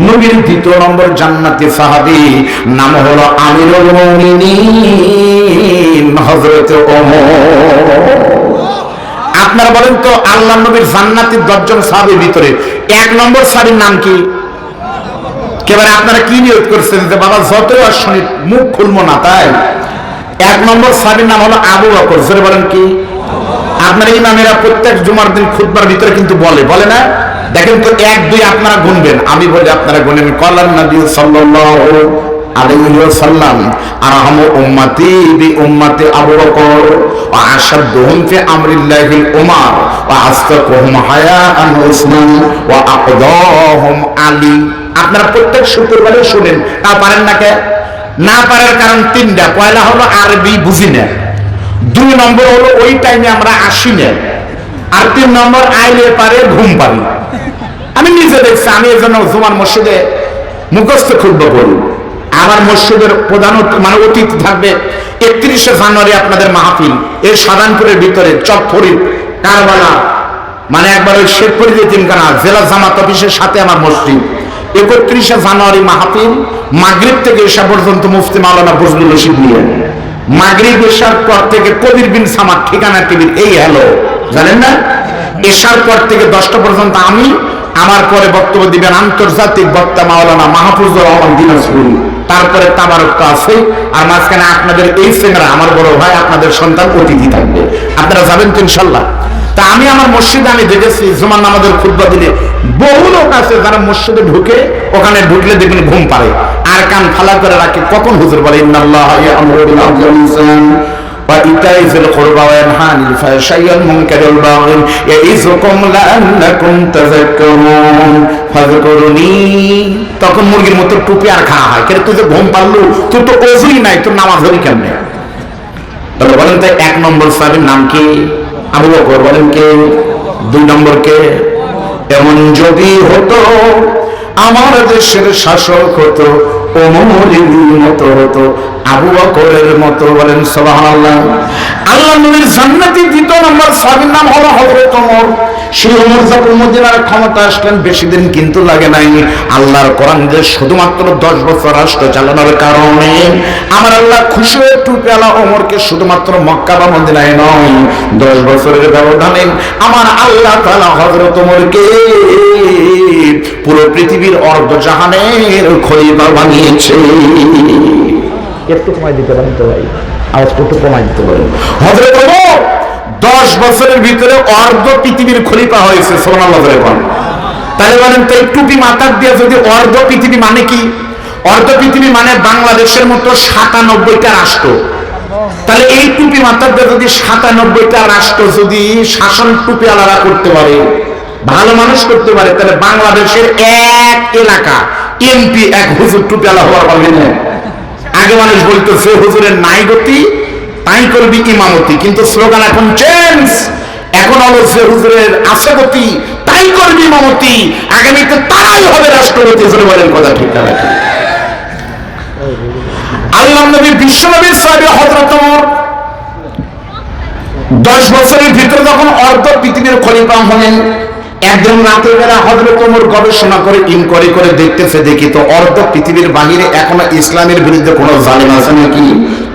নবীর দ্বিতীয় নম্বর জান্নাতি সাহাবী নাম হলো আমিরুল মুমিনিন হযরত ওমর। আপনারা বলেন তো আল্লাহ নবীর জান্নাতের 10 জন সাহাবীর ভিতরে 1 নম্বর সাহাবীর নাম কি? এবারে আপনারা কি নিয়ত করছেন যে বাবা যতই শুনি মুখ খুলবো না, তাই 1 নম্বর সাহাবীর নাম হলো আবু বকর। জোরে বলেন কি? আপনারা ইমামেরা প্রত্যেক জুমার দিন খুতবার ভিতরে কিন্তু বলে না? দেখেন তো 1 2 আপনারা গুনবেন, আমি বলি আপনারা গুনেন। কলান নবী সাল্লাল্লাহু আলাইহি ওয়াসাল্লাম আরহামু উম্মতি বি উম্মতি আবু বকর ওয়া আশাদুহুম ফি আমরিল্লাহিল উমার ওয়া আসতাকুহুম হায়াআন উসমান ওয়া আকদাহুম আলী। আপনারা প্রত্যেক শুক্রবারে শুনেন, তা পারেন না কে? না পারার কারণ 3টা। পয়লা হলো আরবি বুঝি না, 2 নম্বর হলো ওই টাইমে আমরা আসি না, আর 3 নম্বর আইলে পারে ঘুম পারি। আমি নিজে দেখছি, আমি এজন্য জুমার মসজিদে মুখস্থ খুতবা পড়ি। আমার মসজিদের প্রধান মানে অতিথি থাকবে 31শে জানুয়ারি আপনাদের মাহফিল। এই সাধারণপুরের ভিতরে চকফরি কারবালা মানে একবার ওই শেরপুরি যে তিনখানা জেলা জামাত অফিসের সাথে আমার মসজিদ। 31শে জানুয়ারি মাহফিল, মাগরিব থেকে এশা পর্যন্ত মুফতি মাওলানা ফজলুল রশিদ নিয়ে, মাগরিব এশার পর থেকে কবির বিন সামাদ ঠিকানা টিভির এই হ্যালো জানেন না, এশার পর থেকে 10টা পর্যন্ত আমি, আমার পরে বক্তব্য দিবেন আন্তর্জাতিক বক্তা মাওলানা মাহফুজুর রহমান দিনাজপুরি, তারপরে তাবারক তো আছে, আর মাঝখানে আপনাদের এই সেমিনার আমার বড় ভাই আপনাদের সন্তান অতিথি থাকবে। আপনারা যাবেন তো ইনশাল্লাহ? তা আমি আমার মসজিদে আমি দেখেছি জুমার নামাজের খুতবা দিলে বহু লোক আছে যারা মসজিদে ঢুকে, ওখানে ঢুকলে দেখবেন ঘুম পারে আর কান ফালা করে রাখে। কখন হুজুর বলে ইন্নাল্লাহা ইয়া'মুরু বিল আদলি ওয়াল ইহসান ওয়া ইতাই যিল কুরবা ওয়া ইয়ানহা আনিল ফাহশাই ওয়াল মুনকারি ওয়াল বাগি ইয়াইযুকুম লাআল্লাকুম তাযাক্কারুন ফাযকুরুনি। তখন মুরগির মতো টুপি আর খাওয়া হয়, কিন্তু তুই যে ঘুম পারলু, তুই তো ওযুই নাই, তোর নামাজ হলি কেমনে? তাহলে বলেন তো 1 নম্বর সাহাবীর নাম কি? আবু বকর। বলেন কে? 2 নম্বর কে? এমন যদি হতো আমার দেশের শাসক হতো ওমরের মতো হতো, আবু বকরের মতো। বলেন সুবহানাল্লাহ। আল্লাহ নবীর জান্নাতি 2 নম্বর সাহাবীর নাম হলো হযরত ওমর। সেই ওমর যখন মদিনার ক্ষমতা আসলেন, বেশি দিন কিন্তু লাগে নাই। আল্লাহর কোরআন যে শুধুমাত্র 10 বছর রাষ্ট্র চালানোর কারণে আমার আল্লাহ খুশি হয়ে টুপিওয়ালা ওমরকে শুধুমাত্র মক্কা বা মদিনায় নয়, 10 বছরের ব্যবধানে আমার আল্লাহ তাআলা হযরত ওমরকে পুরো পৃথিবীর অর্ধজাহানের খলিফা বানিয়েছে। একটু কমাই দিতে পারেন তো ভাই, আওয়াজ একটু কমাই দিতে পারেন। হযরত ওমর 10 বছরের ভিতরে অর্ধ পৃথিবীর খলিফা হয়েছে। সুবহানাল্লাহ। তাহলে বলেন তো এই টুপি মাথার দিয়ে যদি অর্ধ পৃথিবী মানে কি? অর্ধ পৃথিবী মানে বাংলাদেশের মতো 97টা রাষ্ট্র। তাহলে এই টুপি মাথার দিয়ে যদি 97টা রাষ্ট্র যদি শাসন টুপিওয়ালারা করতে পারে, ভালো মানুষ করতে পারে, তাহলে বাংলাদেশের 1 এলাকা এমপি 1 হুজুর টুপিওয়ালা হওয়ার পারবে না। আগে মানুষ বলতো যে হুজুরের নাই গতি তাই করবি ইমামতি, কিন্তু স্লোগান এখন চেঞ্জ। এখন হলো যে হুজুরের আছে গতি তাই করবি ইমামতি, আগামীতে তাই হবে রাষ্ট্রপতি। বলেন কথা ঠিক না? আল্লাহ নবী বিশ্বনবীর সাহাবী হযরত ওমর 10 বছরের ভিতরে যখন অর্ধ পৃথিবীর খলিফা হলেন, একদিন রাতের বেলা হযরত ওমর গবেষণা করে ইনকোয়ারি করে দেখতেছে, দেখি তো অর্ধ পৃথিবীর বাহিরে এখনো ইসলামের বিরুদ্ধে কোনো জালেম আছে নাকি।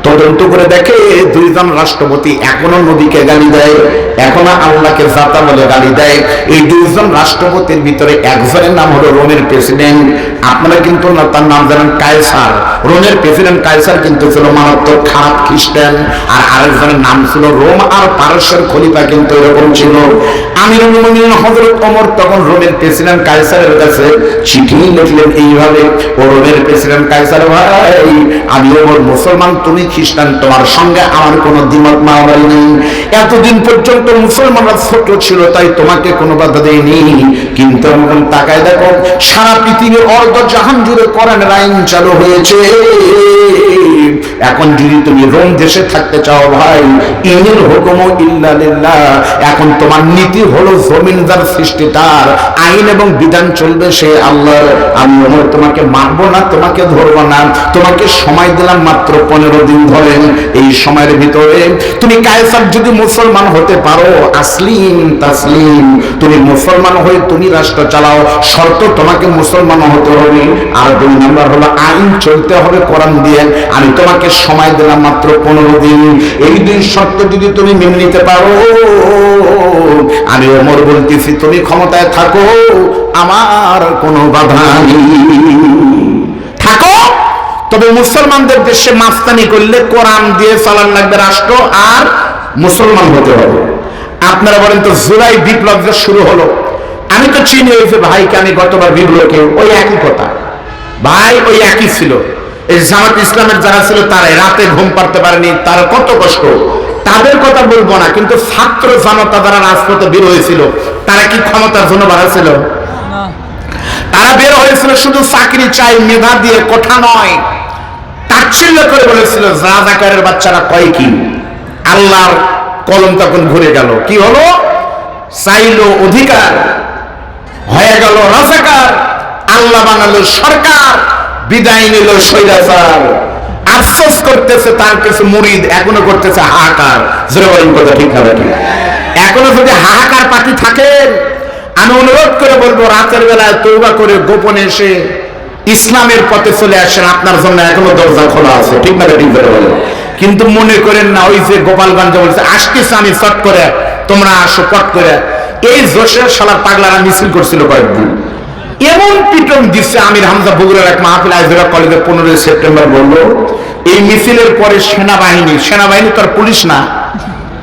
তদন্ত করে দেখে 2 জন রাষ্ট্রপতি এখনো নবীকে গালি দেয়, এখনো আল্লাহকে জাতা বলে গালি দেয়। এই 2 জন রাষ্ট্রপতির ভিতরে একজনের নাম হলো রোমের প্রেসিডেন্ট। আপনারা কিন্তু তার নাম জানেন কায়সার। রোমের প্রেসিডেন্ট কায়সার কিন্তু ছিল মারাত্মক খারাপ খ্রিস্টান, আর আরেকজনের নাম ছিল রোম আর পারস্যের খলিফা কিন্তু এরকম ছিল। আমিরুল মুমিনিন হযরত ওমর তখন রোমের প্রেসিডেন্ট কায়সারের কাছে চিঠি লিখলেন এইভাবে, ও রোমের প্রেসিডেন্ট কায়সার ভাই, আমি ওমর মুসলমান, তুমি খ্রিস্টান, তোমার সঙ্গে আমার কোনো দ্বিমত মারামারি নেই। এতদিন পর্যন্ত মুসলমানরা ছোট ছিল তাই তোমাকে কোনো বাধা দেয়নি, কিন্তু এখন তাকায় দেখো সারা পৃথিবীর অর্ধ জাহান জুড়ে কোরআনের আইন চালু হয়েছে। এখন যদি তুমি রোম দেশে থাকতে চাও ভাই, ইনিল হুকুমু ইল্লা লিল্লাহ, এখন তোমার নীতি হলো জমিন যার সৃষ্টি তার, আইন এবং বিধান চলবে সে আল্লাহর। আমি ওমর তোমাকে মারবো না, তোমাকে ধরবো না, তোমাকে সময় দিলাম মাত্র 15 দিন ধরেন। এই সময়ের ভিতরে তুমি কায়সার যদি মুসলমান হতে পারো, আসলিম তাসলিম, তুমি মুসলমান হয়ে তুমি রাষ্ট্র চালাও, শর্ত তোমাকে মুসলমান হতে হবে। আর 2 নাম্বার হলো আইন চলতে হবে কোরআন দিয়ে। আমি তোমাকে সময় দিলাম মাত্র 15 দিন, এই 2 শর্ত যদি তুমি মেনে নিতে পারো, আমি ওমর বলতেছি তুমি ক্ষমতায় থাকো, আমার কোনো বাধা নেই, থাকো। তবে মুসলমানদের দেশে মাস্তানি করলে কোরআন দিয়ে চালান লাগবে রাষ্ট্র, আর মুসলমান হতে হবে। আপনারা বলেন তো জুলাই বিপ্লব যে শুরু হলো, আমি তো চিনি হয়েছে ভাইকে, আমি গতবার বিপ্লবকে, ওই একই কথা ভাই, ওই একই ছিল। এই জামাত ইসলামের যারা ছিল তারা রাতে ঘুম পাড়তে পারেনি, তার কত কষ্ট, তাদের কথা বলবো না, কিন্তু ছাত্র জনতা যারা রাজপথে বের হয়েছিল তারা কি ক্ষমতার জন্য বাড়াছিল? তারা বের হয়েছিল শুধু চাকরি চাই, মেধা দিয়ে, কোঠা নয়। তাচ্ছিল্য করে বলেছিল রাজাকারের বাচ্চারা কয় কি, আল্লাহর কলম তখন ঘুরে গেল, কি হলো, চাইলো অধিকার, হয়ে গেল রাজাকার, আল্লাহ বানালো সরকার, বিদায় নিল স্বৈরাচার। আফসোস করতেছে তার কিছু মুরিদ, এখনো করতেছে হাহাকার। জোরে বলেন কথা ঠিক হবে কি? এখনো যদি হাহাকার পার্টি থাকেন, আমি অনুরোধ করে বলবো রাতের বেলায় তওবা করে গোপনে এসে ইসলামের পথে চলে আসেন, আপনার জন্য এখনো দরজা খোলা আছে, ঠিক না ঠিক করে বলেন। কিন্তু মনে করেন না ওই যে গোপালগঞ্জে বলছে আসতেছে আমি চট করে, তোমরা আসো পট করে। এই জোশের শালার পাগলারা মিছিল করছিল কয়েকদিন, এমন পিটন দিচ্ছে। আমির হামজা বগুড়ার এক মাহফিল আইজরা কলেজে 15 সেপ্টেম্বর বললো, এই মিছিলের পরে সেনাবাহিনী তো আর পুলিশ না,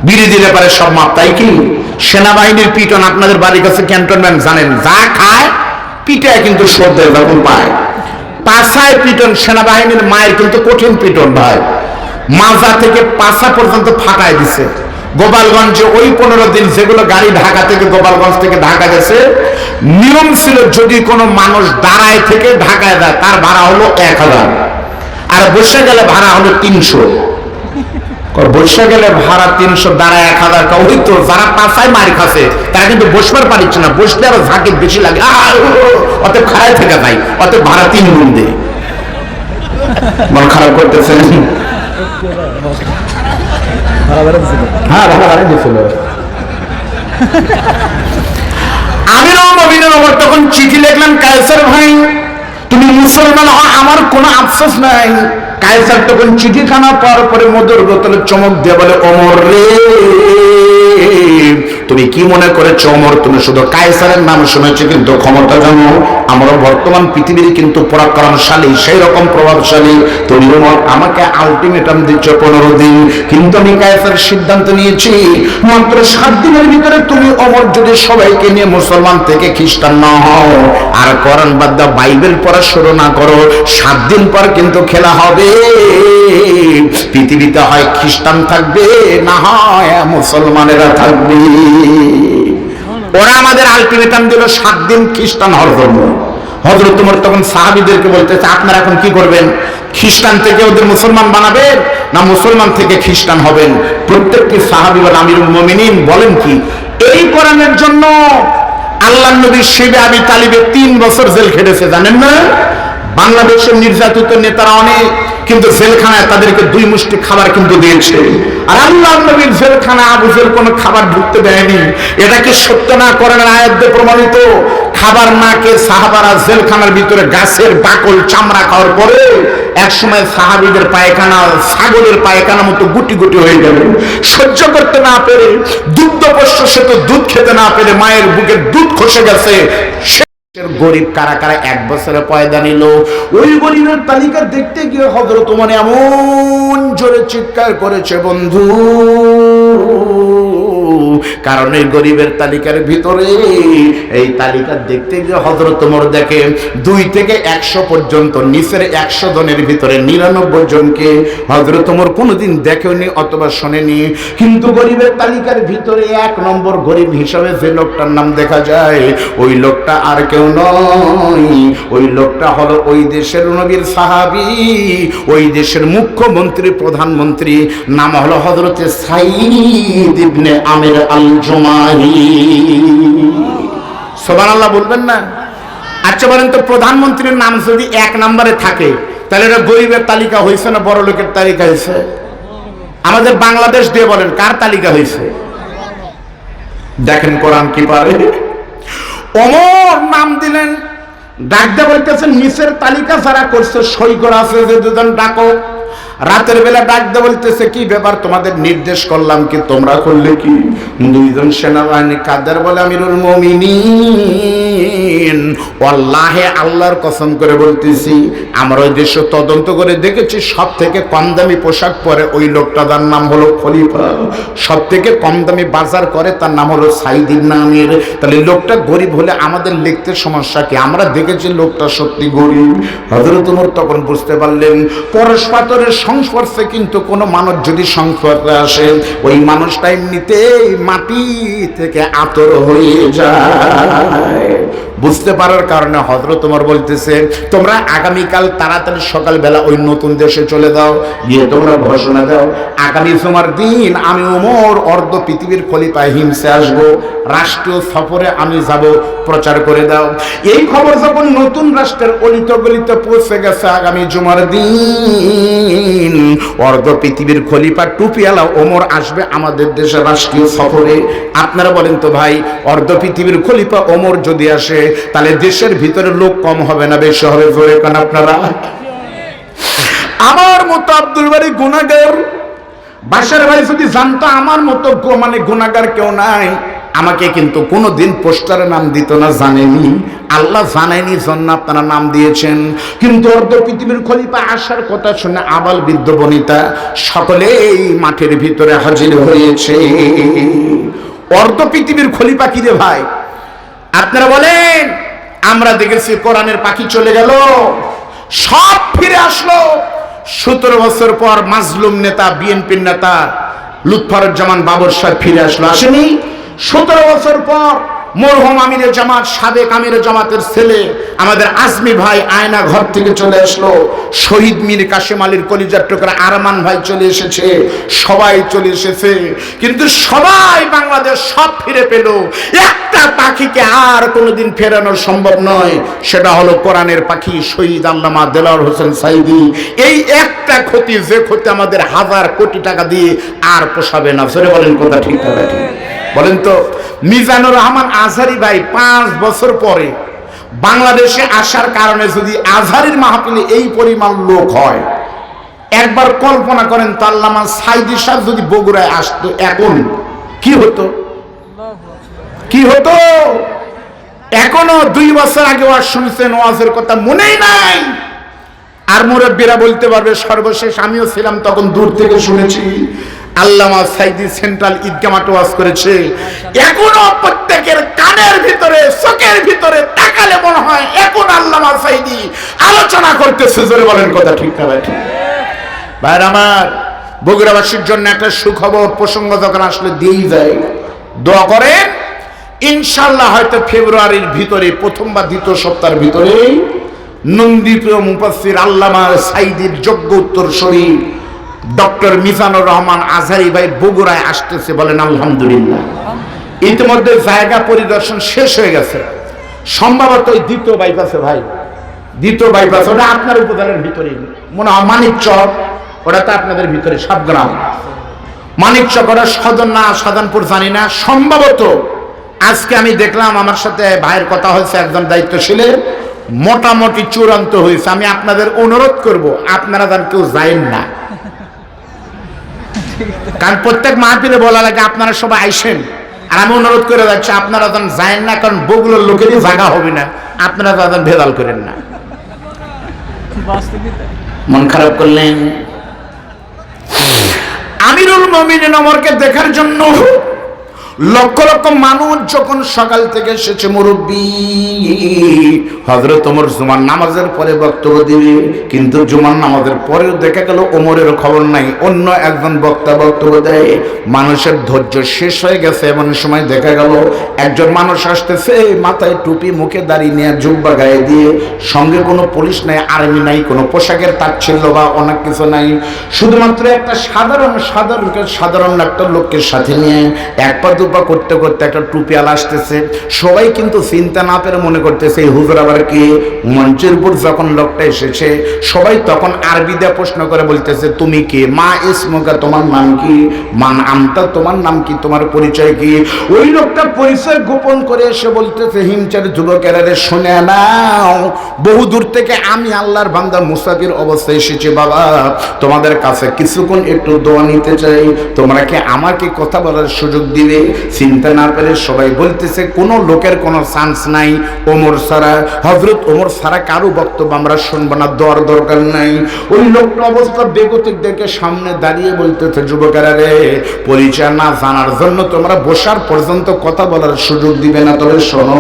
বিড়ি দিলে পারে সব মাপ, তাই কি? সেনাবাহিনীর পিটন আপনাদের বাড়ির কাছে ক্যান্টনমেন্ট জানেন, যা খায় পিটায় কিন্তু শ্রদ্ধা যখন পায়, পাছায় পিটন। সেনাবাহিনীর মায়ের কিন্তু কঠিন পিটন ভাই, মাজা থেকে পাছা পর্যন্ত ফাটায় দিছে। গোপালগঞ্জে ওই 15 দিন যেগুলো গাড়ি ঢাকা থেকে গোপালগঞ্জ থেকে ঢাকা গেছে, নিয়ম ছিল যদি কোনো মানুষ দাঁড়ায় থেকে ঢাকায় যায় তার ভাড়া হলো 1000, আর বসে গেলে ভাড়া হলো 300। বসে গেলে ভাড়া 300, দাঁড়ায় 1000। ওই তো যারা পাছায় মার খাচ্ছে তারা কিন্তু বসবার পারছে না, বসলে আরো ঝাঁকে বেশি লাগে, অত খারাপ থেকে যায়, অত ভাড়া 3 গুণ দেয়। মন খারাপ করতেছেন? হ্যাঁ ভাড়া বাড়াই দিয়েছিল। আমির তখন চিঠি লিখলেন, কায়সার ভাই তুমি মুসলমান হও, আমার কোনো আফসোস নাই। কায়সার তখন চিঠিখানা পাওয়ার পরে মধুর বোতলে চমক দিয়ে বলে, ওমর রে, তুমি কি মনে করেছো ওমর, তুমি শুধু কায়সারের নাম শুনেছো কিন্তু ক্ষমতা জানো? আমরা বর্তমান পৃথিবীর কিন্তু পরাক্রমশালী, সেই রকম প্রভাবশালী। তুমি ওমর আমাকে আলটিমেটাম দিচ্ছ 15 দিন, কিন্তু আমি কায়সারের সিদ্ধান্ত নিয়েছি মাত্র 7 দিনের ভিতরে তুমি ওমর যদি সবাইকে নিয়ে মুসলমান থেকে খ্রিস্টান না হও, আর কোরআন বাদ দাও, বাইবেল পড়া শুরু না করো, 7 দিন পর কিন্তু খেলা হবে। পৃথিবীতে হয় খ্রিস্টান থাকবে, না হয় মুসলমানেরা থাকবে। ওরা আমাদের আলটিমেটাম দিল 7 দিন খ্রিস্টান হওয়ার জন্য। হযরত ওমর তখন সাহাবীদেরকে বলতেছে, আপনারা এখন কি করবেন? খ্রিস্টান থেকে ওদের মুসলমান বানাবেন, না মুসলমান থেকে খ্রিস্টান হবেন? প্রত্যেকটি সাহাবী বলেন, আমিরুল মুমিনিন বলেন কি, এই কোরআনের জন্য আল্লাহর নবী শিবে আবি তালিবে 3 বছর জেল খেটেছে, জানেন না? বাংলাদেশের নির্যাতিত নেতারা অনেক, কিন্তু জেলখানায় তাদেরকে 2 মুষ্টি খাবার কিন্তু দিয়েছে। আর আল্লাহর নবীর জেলখানা আবু জেল কোনো খাবার ঢুকতে দেয়নি। এটা কি সত্য না? কোরআনের আয়াত দিয়ে প্রমাণিত। খাবার না কে সাহাবারা জেলখানার ভিতরে গাছের বাকল চামড়া খাওয়ার পরে একসময় সাহাবীদের পায়খানা ছাগলের পায়খানা মতো গুটি গুটি হয়ে গেল। সহ্য করতে না পেরে, দুগ্ধপোষ্য সে তো দুধ খেতে না পেরে মায়ের বুকের দুধ খসে গেছে। গরিব কারা কারা 1 বছরে পয়দা নিল, ওই গরিবের তালিকা দেখতে গিয়ে হযরত ওমর এমন জোরে চিৎকার করেছে, বন্ধু কারণ এই গরিবের তালিকার ভিতরে এই তালিকা দেখতে গিয়ে হযরত ওমর দেখে 2 থেকে 100 পর্যন্ত নিচের 100 জনের ভিতরে 99 জনকে হযরত ওমর কোনোদিন দেখেনি অথবা শোনেনি। কিন্তু গরিবের তালিকার ভিতরে 1 নম্বর গরিব হিসাবে যে লোকটার নাম দেখা যায়, ওই লোকটা আর কেউ নয়, ওই লোকটা হলো ওই দেশের নবীর সাহাবী, ওই দেশের মুখ্যমন্ত্রী প্রধানমন্ত্রী, নাম হলো হযরত সাঈদ ইবনে আমির আল জুমাহি। সুবহানাল্লাহ বলবেন না? আচ্ছা বলেন তো, প্রধানমন্ত্রীর নাম যদি 1 নম্বরে থাকে তাহলে এটা গরিবের তালিকা হয়েছে না বড় লোকের তালিকা হয়েছে? আমাদের বাংলাদেশ দিয়ে বলেন কার তালিকা হয়েছে? দেখেন কোরআন কি পারে। ওমর নাম দিলেন, ডাকতে বলতেছেন নিচের তালিকা যারা করছে সই করা আছে যে 2 জন ডাকো। রাতের বেলা ডাকতে বলতেছে কি ব্যাপার, তোমাদের নির্দেশ করলাম কি, তোমরা করলে কি? 2 জন সেনাবাহিনী কাদের বলে আমিরুল মুমিনিন, ওয়াল্লাহি আল্লাহর কসম করে বলতেছি আমরা ওই দেশে তদন্ত করে দেখেছি সব থেকে কম দামি পোশাক পরে ওই লোকটা, তার নাম হলো খলিফা। সব থেকে কম দামি বাজার করে, তার নাম হলো সাঈদ ইবনে আমির। তাহলে লোকটা গরিব হলে আমাদের লিখতে সমস্যা কি? আমরা দেখেছি লোকটা সত্যি গরিব। হযরত ওমর তখন বুঝতে পারলেন পরস্পরের সংস্পর্শে কিন্তু কোনো মানুষ যদি সংস্পর্শে আসে, ওই মানুষটা এমনিতেই মাটি থেকে আতর হয়ে যায়। বুঝতে পারার কারণে হযরত ওমর বলতেছে তোমরা আগামীকাল তাড়াতাড়ি সকালবেলা ওই নতুন দেশে চলে যাও, গিয়ে তোমরা ঘোষণা দাও আগামী জুমার দিন আমি ওমর অর্ধ পৃথিবীর খলিফা হিমসে আসব, রাষ্ট্রীয় সফরে আমি যাব, প্রচার করে দাও। এই খবর যখন নতুন রাষ্ট্রের অলিত গলিতে পৌঁছে গেছে, আগামী জুমার দিন অর্ধ পৃথিবীর খলিফা টুপিওয়ালা ওমর আসবে আমাদের দেশে রাষ্ট্রীয় সফরে। আপনারা বলেন তো ভাই, অর্ধ পৃথিবীর খলিফা ওমর যদি আসে তাহলে দেশের ভিতরে লোক কম হবে না বেশি হবে? জোরে কান আপনারা। আমার মতো আব্দুল বারী গুনাহগার, বাশার ভাই যদি জানতো আমার মতো মানে গুনাহগার কেউ নাই, আমাকে কিন্তু কোনোদিন পোস্টারে নাম দিত না। জানেনি, আল্লাহ জানেনি জন্য আপনারা নাম দিয়েছেন। কিন্তু অর্ধ পৃথিবীর খলিফা আসার কথা শুনে আবাল বৃদ্ধ বনিতা সকলেই মাঠের ভিতরে হাজির হয়েছে। অর্ধ পৃথিবীর খলিফা কি রে ভাই? আপনারা বলেন, আমরা দেখেছি কোরআনের পাখি চলে গেল, সব ফিরে আসলো। 17 বছর পর মাজলুম নেতা বিএনপির নেতা লুৎফরুজ্জামান বাবর সাহেব ফিরে আসলো, আসেনি? 17 বছর পর মরহুম আমিরে জামাত, সাবেক আমিরে জামাতের ছেলে আমাদের আজমি ভাই আয়না ঘর থেকে চলে আসলো। শহীদ মীর কাসেম আলীর কলিজার টুকরা আরমান ভাই চলে এসেছে, সবাই চলে এসেছে। কিন্তু সবাই বাংলাদেশ সব ফিরে পেল, একটা পাখিকে আর কোনোদিন ফেরানো সম্ভব নয়, সেটা হলো কোরআনের পাখি শহীদ আল্লামা দেলোয়ার হোসেন সাঈদী। এই একটা ক্ষতি, যে ক্ষতি আমাদের 1000 কোটি টাকা দিয়ে আর পোষাবে না। সরে বলেন কথা ঠিক না ঠিক? বলেন তো, মিজানুর রহমান আজহারী ভাই 5 বছর পরে বাংলাদেশে আসার কারণে যদি আজহারীর মাহফিলে এই পরিমাণ লোক হয়, একবার কল্পনা করেন তো আল্লামা সাঈদী সাহেব যদি বগুড়ায় আসতো এখন কি হতো? কি হতো? এখনো 2 বছর আগে ওয়াজ শুনছেন, ওয়াজের কথা মনেই নাই। আর মুরব্বীরা বলতে পারবে, সর্বশেষ আমিও ছিলাম তখন, দূর থেকে শুনেছি আল্লামা সাঈদী সেন্ট্রাল ঈদগাহ মাঠে ওয়াজ করেছে। এখনো প্রত্যেকের কানের ভিতরে চোখের ভিতরে তাকালে মনে হয় এখন আল্লামা সাঈদী আলোচনা করতেছে। জোরে বলেন কথা ঠিক না ভাই? ভাই আমার, বগুড়াবাসীর জন্য একটা সুখবর প্রসঙ্গ যখন আসলে দিয়েই যায়, দোয়া করেন ইনশাআল্লাহ হয়তো ফেব্রুয়ারির ভিতরে, প্রথম বা দ্বিতীয় সপ্তাহের ভিতরে নন্দিপ্রিয় মুফাসসির আল্লামা সাঈদীর যোগ্য উত্তরসূরি ডক্টর মিজানুর রহমান আজহারী ভাই বগুড়ায় আসতেছে। বলেন আলহামদুলিল্লাহ। ইতিমধ্যে জায়গা পরিদর্শন শেষ হয়ে গেছে, সম্ভবত ওই দ্বিতীয় বাইপাসে ভাই, দ্বিতীয় বাইপাস, ওটা আপনার উপজেলার ভিতরে মনে হয় মানিকচক, ওটা তো আপনাদের ভিতরে সাবগ্রাম। মানিকচক ওটা সদর না সাধনপুর জানি না, সম্ভবত আজকে আমি দেখলাম, আমার সাথে ভাইয়ের কথা হয়েছে একজন দায়িত্বশীলের, মোটামুটি চূড়ান্ত হয়েছে। আমি আপনাদের অনুরোধ করব আপনারা যেন কেউ যায়েন না, কারণ প্রত্যেক মাহফিলে বলা লাগে আপনারা সবাই আইসেন, আর আমি অনুরোধ করে যাচ্ছি আপনারা যেন যায়েন না, কারণ বগুলোর লোকেরই জায়গা হবে না, আপনারা যেন ভেজাল করেন না। মন খারাপ করলেন। আমিরুল মুমিনিন ওমরকে দেখার জন্য লক্ষ লক্ষ মানুষ যখন সকাল থেকে এসেছে, মুরব্বী হযরত ওমর জুমার নামাজের পরে বক্তব্য দিবে, কিন্তু জুমার নামাজের পরেও দেখা গেল ওমরের খবর নাই, অন্য একজন বক্তা বক্তব্য দেয়। মানুষের ধৈর্য শেষ হয়ে গেছে। এমন সময় দেখা গেল একজন মানুষ আসতেছে, মাথায় টুপি, মুখে দাড়ি নিয়ে, জুব্বা গায়ে দিয়ে, সঙ্গে কোনো পুলিশ নাই, আর্মি নাই, কোনো পোশাকের তাচ্ছিল্য বা অনেক কিছু নাই, শুধুমাত্র একটা সাধারণ একটা লোককে সাথে নিয়ে এক পা দুপা করতে করতে একটা টুপিওয়ালা আসতেছে। সবাই কিন্তু চিন্তা না পেরে মনে করতেছে এই হুজুর আবার কি। মঞ্চের উপর যখন লোকটা এসেছে, সবাই তখন আরবি দিয়ে প্রশ্ন করে বলতেছে, তুমি কে? মা ইসমুকা, তোমার নাম কি? মান আমতা, তোমার নাম কি? তোমার পরিচয় কি? ওই লোকটা পরিচয় গোপন করে এসে বলতেছে, হিমচার যুবকেরা রে শুনে নাও, বহু দূর থেকে আমি আল্লাহর বান্দা মুসাফির অবস্থায় এসেছি বাবা, তোমাদের কাছে কিছুক্ষণ একটু দোয়া নিতে চাই, তোমরা কি আমাকে কথা বলার সুযোগ দিবে? চিন্তা না পেরে সবাই বলতেছে, কোনো লোকের কোনো চান্স নাই, ওমর ছাড়া, হযরত ওমর ছাড়া কারো বক্তব্য আমরা শুনবো না, দেওয়ার দরকার নাই। ওই লোকটা অবস্থা বেগতিক দেখে সামনে দাঁড়িয়ে বলতেছে, যুবকেরা রে, পরিচয় না জানার জন্য তোমরা বসার পর্যন্ত কথা বলার সুযোগ দিবে না। তবে শোনো,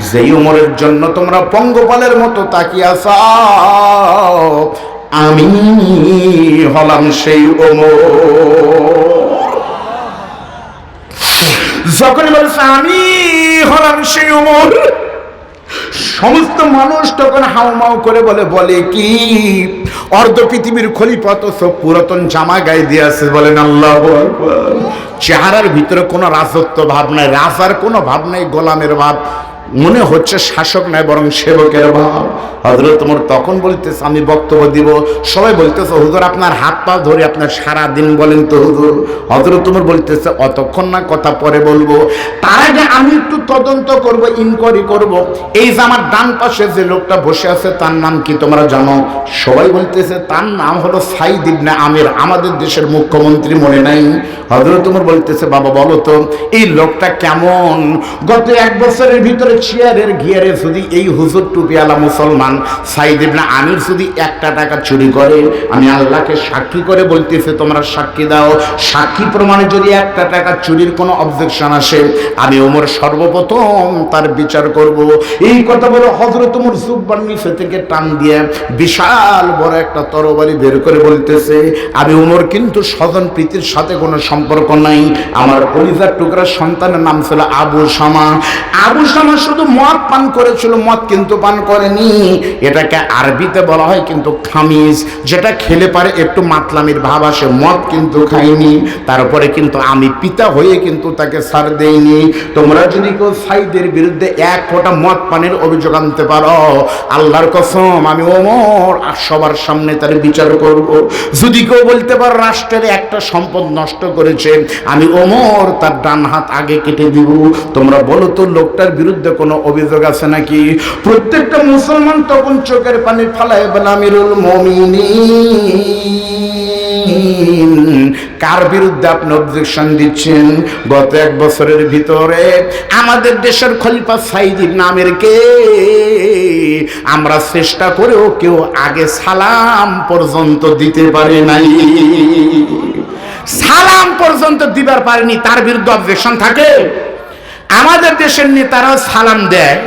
যেই ওমরের জন্য তোমরা পঙ্গপালের মতো তাকিয়ে আছো, আমি হলাম সেই ওমর। যখন বলছে আমি হলাম সেই ওমর, সমস্ত মানুষ তখন হাউমাউ করে বলে কি অর্ধ পৃথিবীর খলিফা তো সব পুরাতন জামা গায়ে দিয়ে আছে, বলেন আল্লাহু আকবার। চেহারার ভিতরে কোনো রাজত্ব ভাব নাই, রাজার কোনো ভাব নাই, গোলামের ভাব, মনে হচ্ছে শাসক নয় বরং সেবকের ভাব। হযরত ওমর তখন বলতেছে, আমি বক্তব্য দিব। সবাই বলতেছে, হুজুর আপনার হাত পা ধরে আপনার সারা দিন বলেন তো হুজুর। হযরত ওমর বলতেছে, অতক্ষণ না, কথা পরে বলবো, তার আগে আমি একটু তদন্ত করব, ইনকোয়ারি করব। এই যে আমার ডান পাশে যে লোকটা বসে আছে তার নাম কি তোমরা জানো? সবাই বলতেছে তার নাম হলো সাইদ ইবনে আমির, আমাদের দেশের মুখ্যমন্ত্রী, মনে নাই? হযরত ওমর বলতেছে, বাবা বলো তো এই লোকটা কেমন? গত 1 বছরের ভিতরে চেয়ারের গিয়ারে যদি এই হুজুর টুপিওয়ালা মুসলমান সাইদ ইবনে আমির যদি 1টা টাকা চুরি করে, আমি আল্লাহকে সাক্ষী করে বলতেছে, তোমরা সাক্ষী দাও, সাক্ষী প্রমাণে যদি 1টা টাকা চুরির কোনো অবজেকশন আসে, আমি ওমর সর্বপ্রথম তার বিচার করব। এই কথা বলে হযরত ওমর জুব্বার নিচে থেকে টান দিয়ে বিশাল বড় একটা তরবারি বের করে বলতেছে, আমি ওমর কিন্তু স্বজন প্রীতির সাথে কোনো সম্পর্ক নাই, আমার কলিজার টুকরা সন্তানের নাম ছিল আবু শামা। আবু শামা শুধু মদ পান করেছিল, মদ কিন্তু পান করেনি। এটাকে আরবিতে বলা হয় কিন্তু খামিজ, যেটা খেলে পারে একটু মাতলামির ভাব আসে, মদ কিন্তু খাইনি। তারপরে কিন্তু আমি পিতা হয়ে কিন্তু তাকে ছাড় দেইনি। তোমরা যদি কেউ সাইদের বিরুদ্ধে 1 ফোঁটা মদ পানের অভিযোগ আনতে পারো, আল্লাহর কসম আমি ওমর আর সবার সামনে তার বিচার করব। যদি কেউ বলতে পারো রাষ্ট্রের একটা সম্পদ নষ্ট করেছে, আমি ওমর তার ডান হাত আগে কেটে দিব। তোমরা বলো তো লোকটার বিরুদ্ধে কোনো অভিযোগ আছে নাকি? প্রত্যেকটা মুসলমান তখন চোখের পানি ফালায় বলে, আমিরুল মুমিনিন, কার বিরুদ্ধে আপনি অবজেকশন দিচ্ছেন? গত 1 বছরের ভিতরে আমাদের দেশের খলিফা সাইদ ইবনে আমিরকে আমরা চেষ্টা করেও কেউ আগে সালাম পর্যন্ত দিতে পারে নাই, সালাম পর্যন্ত দিবার পারেনি, তার বিরুদ্ধে অবজেকশন থাকে? আমাদের দেশের নেতারা সালাম দেয়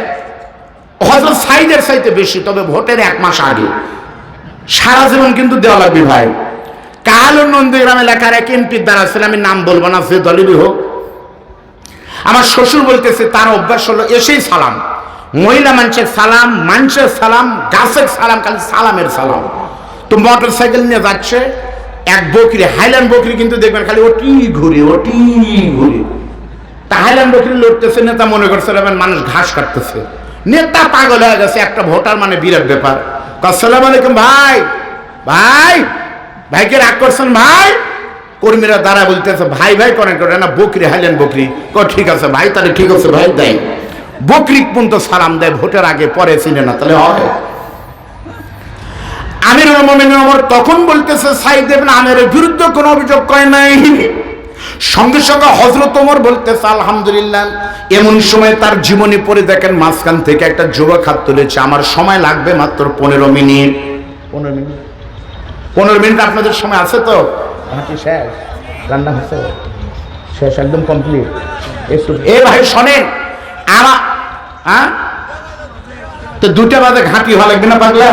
হযরত সাইদের চাইতে বেশি, তবে ভোটের 1 মাস আগে। সারা জীবন কিন্তু দেওয়া লাগবে ভাই। কাল নন্দীগ্রামে লেখার এক এমপির দ্বারা ছিল, আমি নাম বলবো না, যে দলেরই হোক, আমার শ্বশুর বলতেছে তার অভ্যাস হলো এসেই সালাম, মহিলা মানুষের সালাম, মানুষের সালাম, গাছের সালাম, খালি সালামের সালাম। তো মোটর সাইকেল নিয়ে যাচ্ছে, এক বকরি, হাইল্যান্ড বকরি কিন্তু দেখবেন খালি ওটি ঘুরে তা হাইল্যান্ড বকরি লড়তেছে, নেতা মনে করছে মানুষ ঘাস কাটতেছে, নেতা পাগল হয়ে গেছে। একটা ভোটার মানে বিরাট ব্যাপার। আসসালামু আলাইকুম ভাই, ভাই ভাইকে রাগ করছেন ভাই? কর্মীরা দ্বারা বলতেছে, ভাই ভাই করেন করে না, বকরি, হাইল্যান্ড বকরি। ঠিক আছে ভাই, তাহলে ঠিক আছে ভাই, দেয় বকরি পর্যন্ত সালাম দেয়, ভোটের আগে পরে চিনে না, তাহলে হয়? আমিরুল মুমিনিন ওমর তখন বলতেছে সাইদ ইবনে আমিরের বিরুদ্ধে কোনো অভিযোগ করে নাই। সঙ্গে সঙ্গে হযরত ওমর বলতেছে আলহামদুলিল্লাহ। এমন সময় তার জীবনী পড়ে দেখেন মাঝখান থেকে একটা যুবক হাত তুলেছে, আমার সময় লাগবে মাত্র 15 মিনিট। 15 মিনিট আপনাদের সময় আছে তো? নাকি শেষ? রান্না হচ্ছে? শেষ একদম কমপ্লিট। একটু এ ভাই শোনেন, আমার তো 2টা বাজে ঘাঁটি হওয়া লাগবে না পাগলা?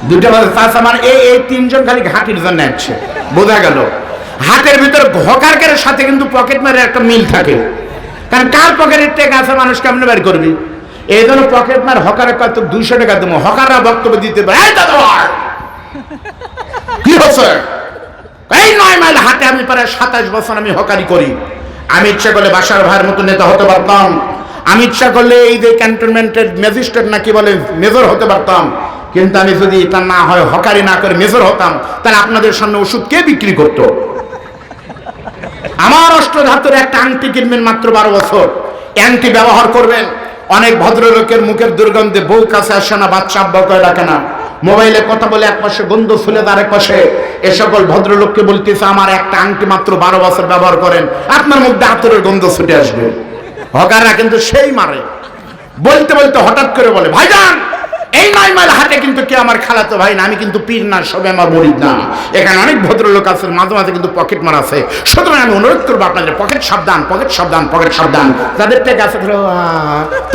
2টা বাজে চাষা মানে এই তিনজন খালি ঘাঁটির জন্য আসছে, বোঝা গেল। হাতের ভিতর হকারের সাথে কিন্তু পকেট মারের একটা মিল থাকে, কারণ কার পকেটের টাকা আছে মানুষ কেমনে বের করবি। এই জন্য পকেট মার হকারের কত 200 টাকা দেবো, হকাররা বক্তব্য দিতে পারে কি হচ্ছে। এই 9 মাইল হাতে আমি প্রায় 27 বছর আমি হকারি করি। আমি ইচ্ছা করলে বাসার ভাইয়ের মতো নেতা হতে পারতাম, আমি ইচ্ছা করলে এই যে ক্যান্টনমেন্টের ম্যাজিস্ট্রেট নাকি বলে মেজর হতে পারতাম, কিন্তু আমি যদি এটা না হয় হকারি না করে মেজর হতাম, তাহলে আপনাদের সামনে ওষুধ কে বিক্রি করত? আমার অষ্টধাতুর একটা আংটি কিনবেন মাত্র 12 বছর, অ্যান্টি ব্যবহার করবেন। অনেক ভদ্রলোকের মুখের দুর্গন্ধে বউ কাছে আসে না, বাচ্চা আব্বা কয়ে ডাকে না, মোবাইলে কথা বলে এক পাশে গন্ধ ফুলে আরেক পাশে। এ সকল ভদ্রলোককে বলতেছে আমার একটা আংটি মাত্র 12 বছর ব্যবহার করেন, আপনার মধ্যে আতরের গন্ধ ছুটে আসবে। হকাররা কিন্তু সেই মারে। বলতে বলতে হঠাৎ করে বলে ভাইজান এই 9 মাইল হাটে কিন্তু কে আমার খালাতো ভাই না, আমি কিন্তু পীর না, সবে আমার মুরিদ না। এখানে অনেক ভদ্রলোক আছে, মাঝে মাঝে কিন্তু পকেট মার আছে, সুতরাং আমি অনুরোধ করবো আপনাদের পকেট সাবধান, পকেট সাবধান, পকেট সাবধান। যাদের টেকা আছে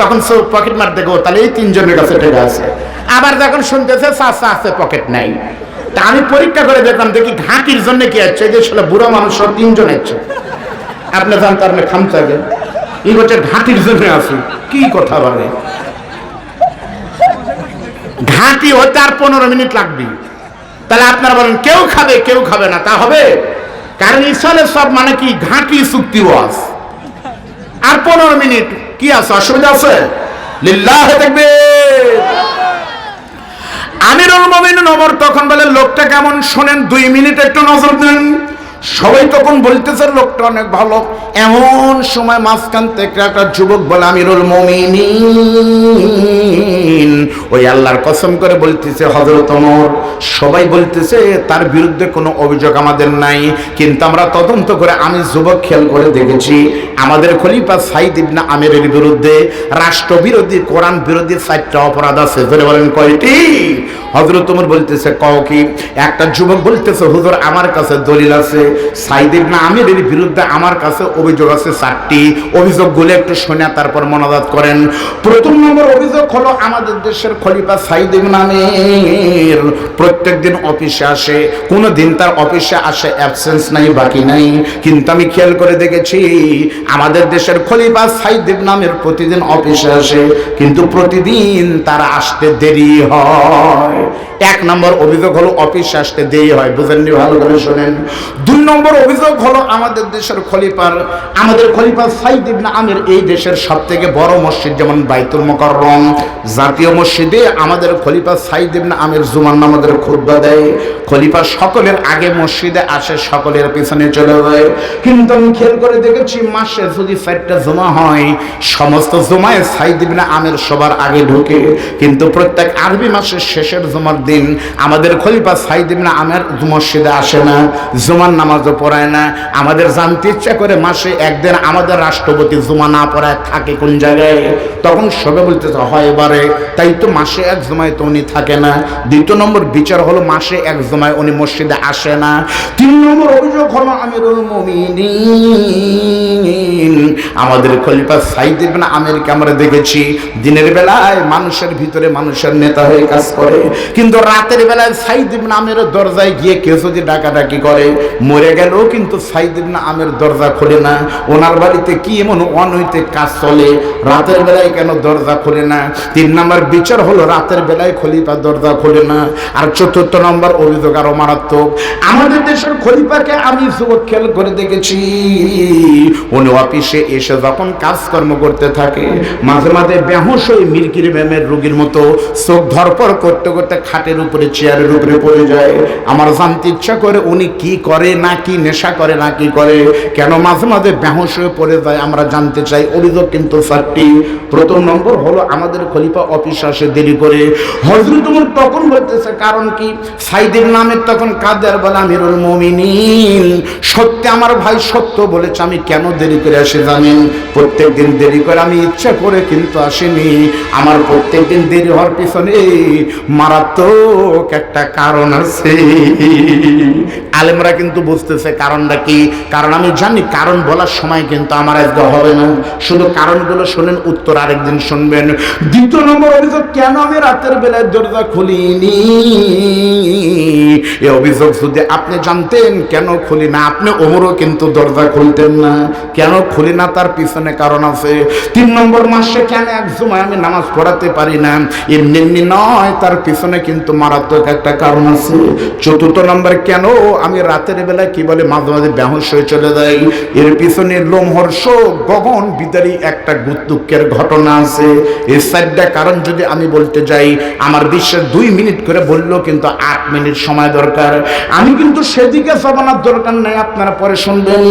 তখন সব পকেট মার দেখো, তাহলে এই 3 জনের কাছে টেকা আছে। আবার যখন শুনতেছে চাচা আছে পকেট নাই, তা আমি পরীক্ষা করে দেখলাম, দেখি ঘাঁটির জন্য কি আছে, এই যে বুড়ো মানুষ 3 জন আছে। আপনি জানতে আপনি খামচাগে এই বছর ঘাঁটির জন্য আছে, কি কথা বলে। ঘাঁটি হতে আর 15 মিনিট লাগবে, তাহলে আপনারা বলেন কেউ খাবে কেউ খাবে না, তা হবে? কারণ ইসলামের সব মানে কি ঘাঁটি চুক্তি ওয়াজ, আর 15 মিনিট কি আছে, অসুবিধা আছে? লিল্লাহ তাকবীর। আমিরুল মুমিনিন ওমর তখন বলে লোকটা কেমন শোনেন, 2 মিনিট একটু নজর দেন। সবাই তখন বলতেছে লোকটা অনেক ভালো। এমন সময় মাঝখান থেকে একটা যুবক বলে আমিরুল মুমিনিন, ওই আল্লাহর কসম করে বলতেছে হযরত ওমর, সবাই বলতেছে তার বিরুদ্ধে কোনো অভিযোগ আমাদের নাই, কিন্তু আমরা তদন্ত করে আমি যুবক খেয়াল করে দেখেছি আমাদের খলিফা সাইদ ইবনে আমিরের বিরুদ্ধে রাষ্ট্রবিরোধী কোরআন বিরোধী 4টা অপরাধ আছে। ধরে বলেন কয়টি? হযরত ওমর বলতেছে কও কি? একটা যুবক বলতেছে হুজুর আমার কাছে দলিল আছে, সাইদ ইবনে আমিরের বিরুদ্ধে আমার কাছে অভিযোগ আছে 4টি। অভিযোগগুলো একটু শুনে তারপর মনোজাত করেন। প্রথম নম্বর অভিযোগ হলো আমাদের দেশের খলিফা সাইদ ইবনে আমির প্রত্যেকদিন অফিসে আসে, কোনো দিন তার অফিসে আসে অ্যাবসেন্স নাই, বাকি নাই। কিন্তু আমি খেয়াল করে দেখেছি আমাদের দেশের খলিফা সাইদ ইবনে আমির প্রতিদিন অফিসে আসে, কিন্তু প্রতিদিন তার আসতে দেরি হয়। 1 নম্বর অভিযোগ হলো অফিসে আসতে দেরি হয়, বুঝেননি? ভালো করে শোনেন। 2 নম্বর অভিযোগ হলো আমাদের দেশের আমাদের খলিফা সাইদ ইবনে আমির এই দেশের সবথেকে বড় মসজিদ যেমন বাইতুল মুকাররম জাতীয় মসজিদে আমাদের খলিফা সাইদ ইবনে আমির জুমার নামাজের খুতবা দেয়। খলিফা সকলের আগে মসজিদে আসে, সকলের পিছনে চলে যায়। কিন্তু আমি খেয়াল করে দেখেছি মাসে যদি 4টা জুমা হয়, সমস্ত জুমায় সাইদ ইবনে আমির সবার আগে ঢুকে, কিন্তু প্রত্যেক আরবি মাসের শেষের জুমার দিন আমাদের খলিফা সাইদ ইবনে আমির মসজিদে আসে না, জুমার নামাজও পড়ায় না। আমাদের জানতে ইচ্ছা করে মাসে একদিন আমাদের রাষ্ট্রপতি জুমা না পড়ায় থাকে কোন জায়গায়? তখন সবে বলতেছে হয় এবারে, তাই তো মাসে 1 জুমায় তো উনি থাকে না। 2 নম্বর বিচার হলো মাসে 1 জুমায় উনি মসজিদে আসে না। 3 নম্বর অভিযোগ হলো আমিরুল মুমিনিন আমাদের খলিফা সাইদ ইবনে আমিরকে আমরা দেখেছি দিনের বেলায় মানুষের ভিতরে মানুষের নেতা হয়ে কাজ করে, কিন্তু রাতের বেলায় সাইদ ইবনে আমিরের দরজায় গিয়ে কেউ যদি ডাকাডাকি করে, মরে গেলেও কিন্তু সাইদ ইবনে আমির দরজা খোলে না। ওনার বাড়িতে কি এমন অনৈতিক কাজ চলে, রাতের বেলায় কেন দরজা খোলে না? 3 নম্বর বিচার হলো রাতের বেলায় খলিফা দরজা খোলে না। আর 4 নম্বর অভিযোগ আরো মারাত্মক, আমাদের দেশের খলিফাকে আমি যুবক খেয়াল করে দেখেছি উনি অফিসে এসে যখন কাজকর্ম করতে থাকে মাঝে মাঝে বেহুশ হয়ে মিরকির ম্যামের রোগীর মতো চোখ ধরপড় করতে করতে খাটের উপরে চেয়ারের উপরে পড়ে যায়। আমার জানতে ইচ্ছা করে উনি কি করে, না কি নেশা করে, না কি করে, কেন মাঝে মাঝে বেহুশ হয়ে পড়ে যায়, আমরা জানতে চাই। অভিযোগ কিন্তু 4টি। প্রথম নম্বর হলো আমাদের খলিফা অফিস আসে দেরি করে। হযরত ওমর তখন বলতেছে কারণ কি? সাইদের নামের তখন কাদের বলে আমিরুল মুমিনিন, সত্যি আমার ভাই সত্য বলেছে, আমি কেন দেরি করে আসি জানেন? প্রত্যেকদিন দেরি করে আমি ইচ্ছা করে কিন্তু আসিনি, আমার প্রত্যেকদিন দেরি হওয়ার পিছনে মারাত্মক একটা কারণ আছে। আলেমরা কিন্তু বুঝতেছে কারণটা কি। কারণ আমি জানি কারণ বলার সময় কিন্তু আমার আজকে হবে না, শুধু কারণগুলো শোনেন, উত্তর আরেকদিন শুনবেন। দ্বিতীয় নম্বর অভিযোগ, কেন আমি রাতের বেলায় দরজা খুলিনি। এই অভিযোগ যদি আপনি জানতেন কেন খুলি না, আপনি ওমরও কিন্তু দরজা খুলতেন না। কেন খুলি না তার পিছনে কারণ আছে। 3 নম্বর, মাসে কেন এক জুমায় আমি নামাজ পড়াতে পারি না, এমনি নয়, তার পিছনে কিন্তু মারাত্মক একটা কারণ আছে। 4 নম্বর, কেন আমি রাতের বেলায় কি বলে মাঝে মাঝে বেহুশ হয়ে চলে যাই, এর পিছনে লোমহর্ষক গগন বিদারী একটা দুঃখের ঘটনা আছে। এই 4টা কারণ যদি আমি বলতে যাই, আমার বিশ্বাস 2 মিনিট করে বললেও কিন্তু 8 মিনিট সময় দরকার। আমি কিন্তু সেদিকে জবানার দরকার নাই, আপনারা পরে শুনবেন।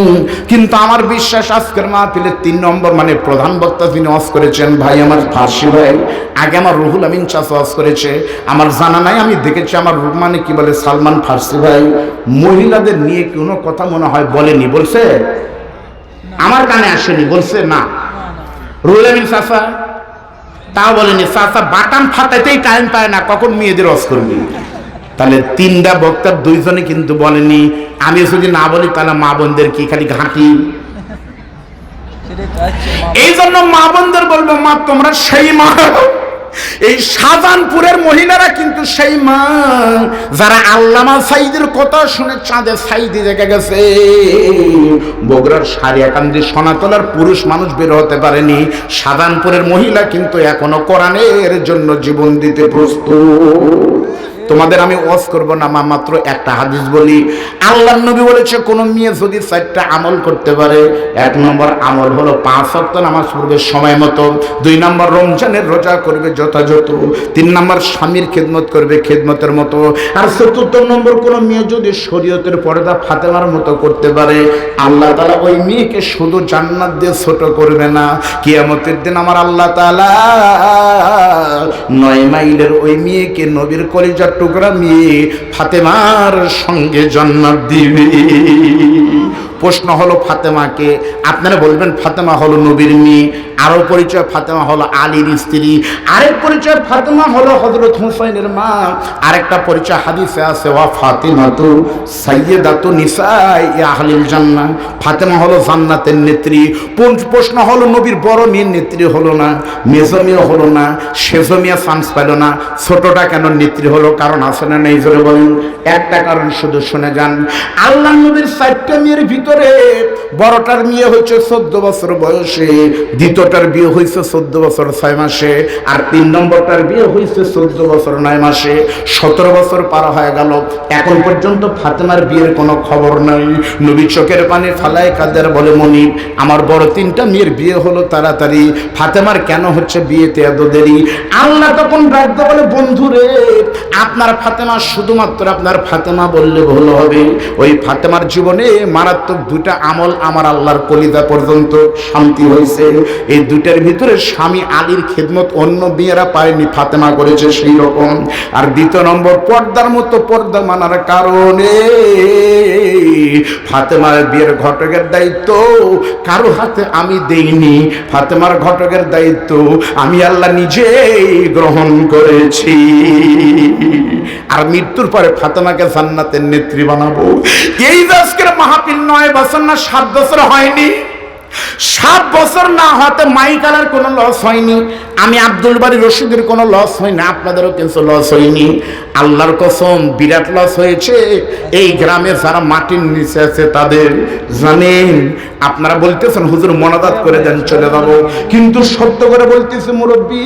কিন্তু আমার বিশ্বাস আজকের মাহফিলে 3 নম্বর মানে প্রধান বক্তা যিনি ওয়াজ করেছেন, ভাই আমার ফার্সি ভাই, আগে আমার রুহুল আমিন চাচা ওয়াজ করেছে, আমার জানা নাই, আমি দেখেছি আমার মানে কি বলে সালমান ফার্সি ভাই মহিলাদের নিয়ে কোনো কথা মনে হয় বলেনি, বলছে আমার কানে আসেনি, বলছে না রুহুল আমিন চাচা তাও বলেনি। চাচা বাটাম ফাটাইতেই টাইম পায় না, কখন মেয়েদের ওয়াজ করবি। তাহলে 3টা বক্তার 2 জনে কিন্তু বলেনি। আমি যদি না বলি তাহলে মা বোনদের কি খালি ঘাঁটি। এই জন্য মা বোনদের বলবো, মা তোমরা সেই মা, এই শাহজাহানপুরের মহিলারা কিন্তু সেই মা যারা আল্লামা সাইদের কথা শুনে চাঁদে সাইদি দেখে গেছে। বগুড়ার সারিয়াকান্দি সোনাতলার পুরুষ মানুষ বের হতে পারেনি, শাহজাহানপুরের মহিলা কিন্তু এখনো কোরআনের জন্য জীবন দিতে প্রস্তুত। তোমাদের আমি ওয়াজ করব না, মাত্র একটা হাদিস বলি। আল্লাহর নবী বলেছে কোন মেয়ে যদি 4টা আমল করতে পারে, 1 নম্বর আমল হলো 5 ওয়াক্ত নামাজ পড়বে সময় মতো, 2 নম্বর রমজানের রোজা করবে যথাযথ, 3 নম্বর স্বামীর খেদমত করবে খেদমতের মতো, আর 4 নম্বর কোন মেয়ে যদি শরীয়তের পর্দা ফাতেমার মতো করতে পারে, আল্লাহ তাআলা ওই মেয়েকে শুধু জান্নাত দিয়ে ছোট করবে না, কিয়ামতের দিন আমার আল্লাহ তাআলা 9 মাইলের ওই মেয়েকে নবীর কলিজার টুকরা মেয়ে ফাতেমার সঙ্গে জান্নাত দিবে। প্রশ্ন হলো ফাতেমাকে, আপনারা বলবেন ফাতেমা হলো নবীর মেয়ে, আরো পরিচয় ফাতেমা হলো আলীর স্ত্রী, আরেক পরিচয় ফাতেমা হলো হযরত হুসাইনের মা, আরেকটা পরিচয় হাদিসে আছে, ওয়া ফাতিমাতু সাইয়্যিদাতু নিসাই আহলিল জান্নাহ, ফাতেমা হলো জান্নাতের নেত্রী। প্রশ্ন হলো নবীর বড় মেয়ের নেত্রী হলো না, মেজো মেয়ে হলো না, সেজো মেয়ে চান্স পেল না, ছোটটা কেন নেত্রী হলো? কারণ আছে না নেই জোরে বলেন? একটা কারণ শুধু শুনে যান। আল্লাহ নবীর 4টা মেয়ের ভিতরে বড়টার বিয়ে হয়েছে 14 বছর বয়সে, দ্বিতীয়টার বিয়ে হয়েছে 14 বছর 6 মাসে, আর 3 নম্বরটার বিয়ে হয়েছে 14 বছর 9 মাসে। 17 বছর পার হয়ে গেল, এখন পর্যন্ত ফাতেমার বিয়ের কোনো খবর নাই। নবী চোখের পানি ফালায় কাদের বলে, মনিব আমার বড় 3টা মেয়ের বিয়ে হলো তাড়াতাড়ি, ফাতেমার কেন হচ্ছে বিয়েতে এত দেরি? আল্লাহ তখন ডাকতে বলে, বন্ধুরে আপনার ফাতেমা, শুধুমাত্র আপনার ফাতেমা বললে ভুল হবে, ওই ফাতেমার জীবনে মারাত্মক 2টা আমল আমার আল্লাহর কলিজা পর্যন্ত শান্তি হয়েছে। এই 2টার ভিতরে স্বামী আলীর খেদমত অন্য মেয়েরা পায়নি, ফাতেমা করেছে সেই রকম। আর 2 নম্বর, পর্দার মতো পর্দা মানার কারণে ফাতেমার বিয়ের ঘটকের দায়িত্ব কারো হাতে আমি দেইনি, ফাতেমার ঘটকের দায়িত্ব আমি আল্লাহ নিজেই গ্রহণ করেছি। আর মৃত্যুর পরে ফাতেমাকে জান্নাতের নেত্রী বানাবো। এই আজকের মাহফিল 9 বছর না 7 বছর হয়নি, 7 বছর না হতে মাইকালার কোনো লস হয়নি, আমি আব্দুল বারী রশিদের কোনো লস হয়নি, আপনাদেরও কিন্তু লস হয়নি। আল্লাহর কসম বিরাট লস হয়েছে এই গ্রামে যারা মাটির নিচে আছে তাদের। জানেন আপনারা বলতেছেন হুজুর মোনাজাত করে দেন চলে যাবো, কিন্তু সত্য করে বলতেছে মুরব্বী,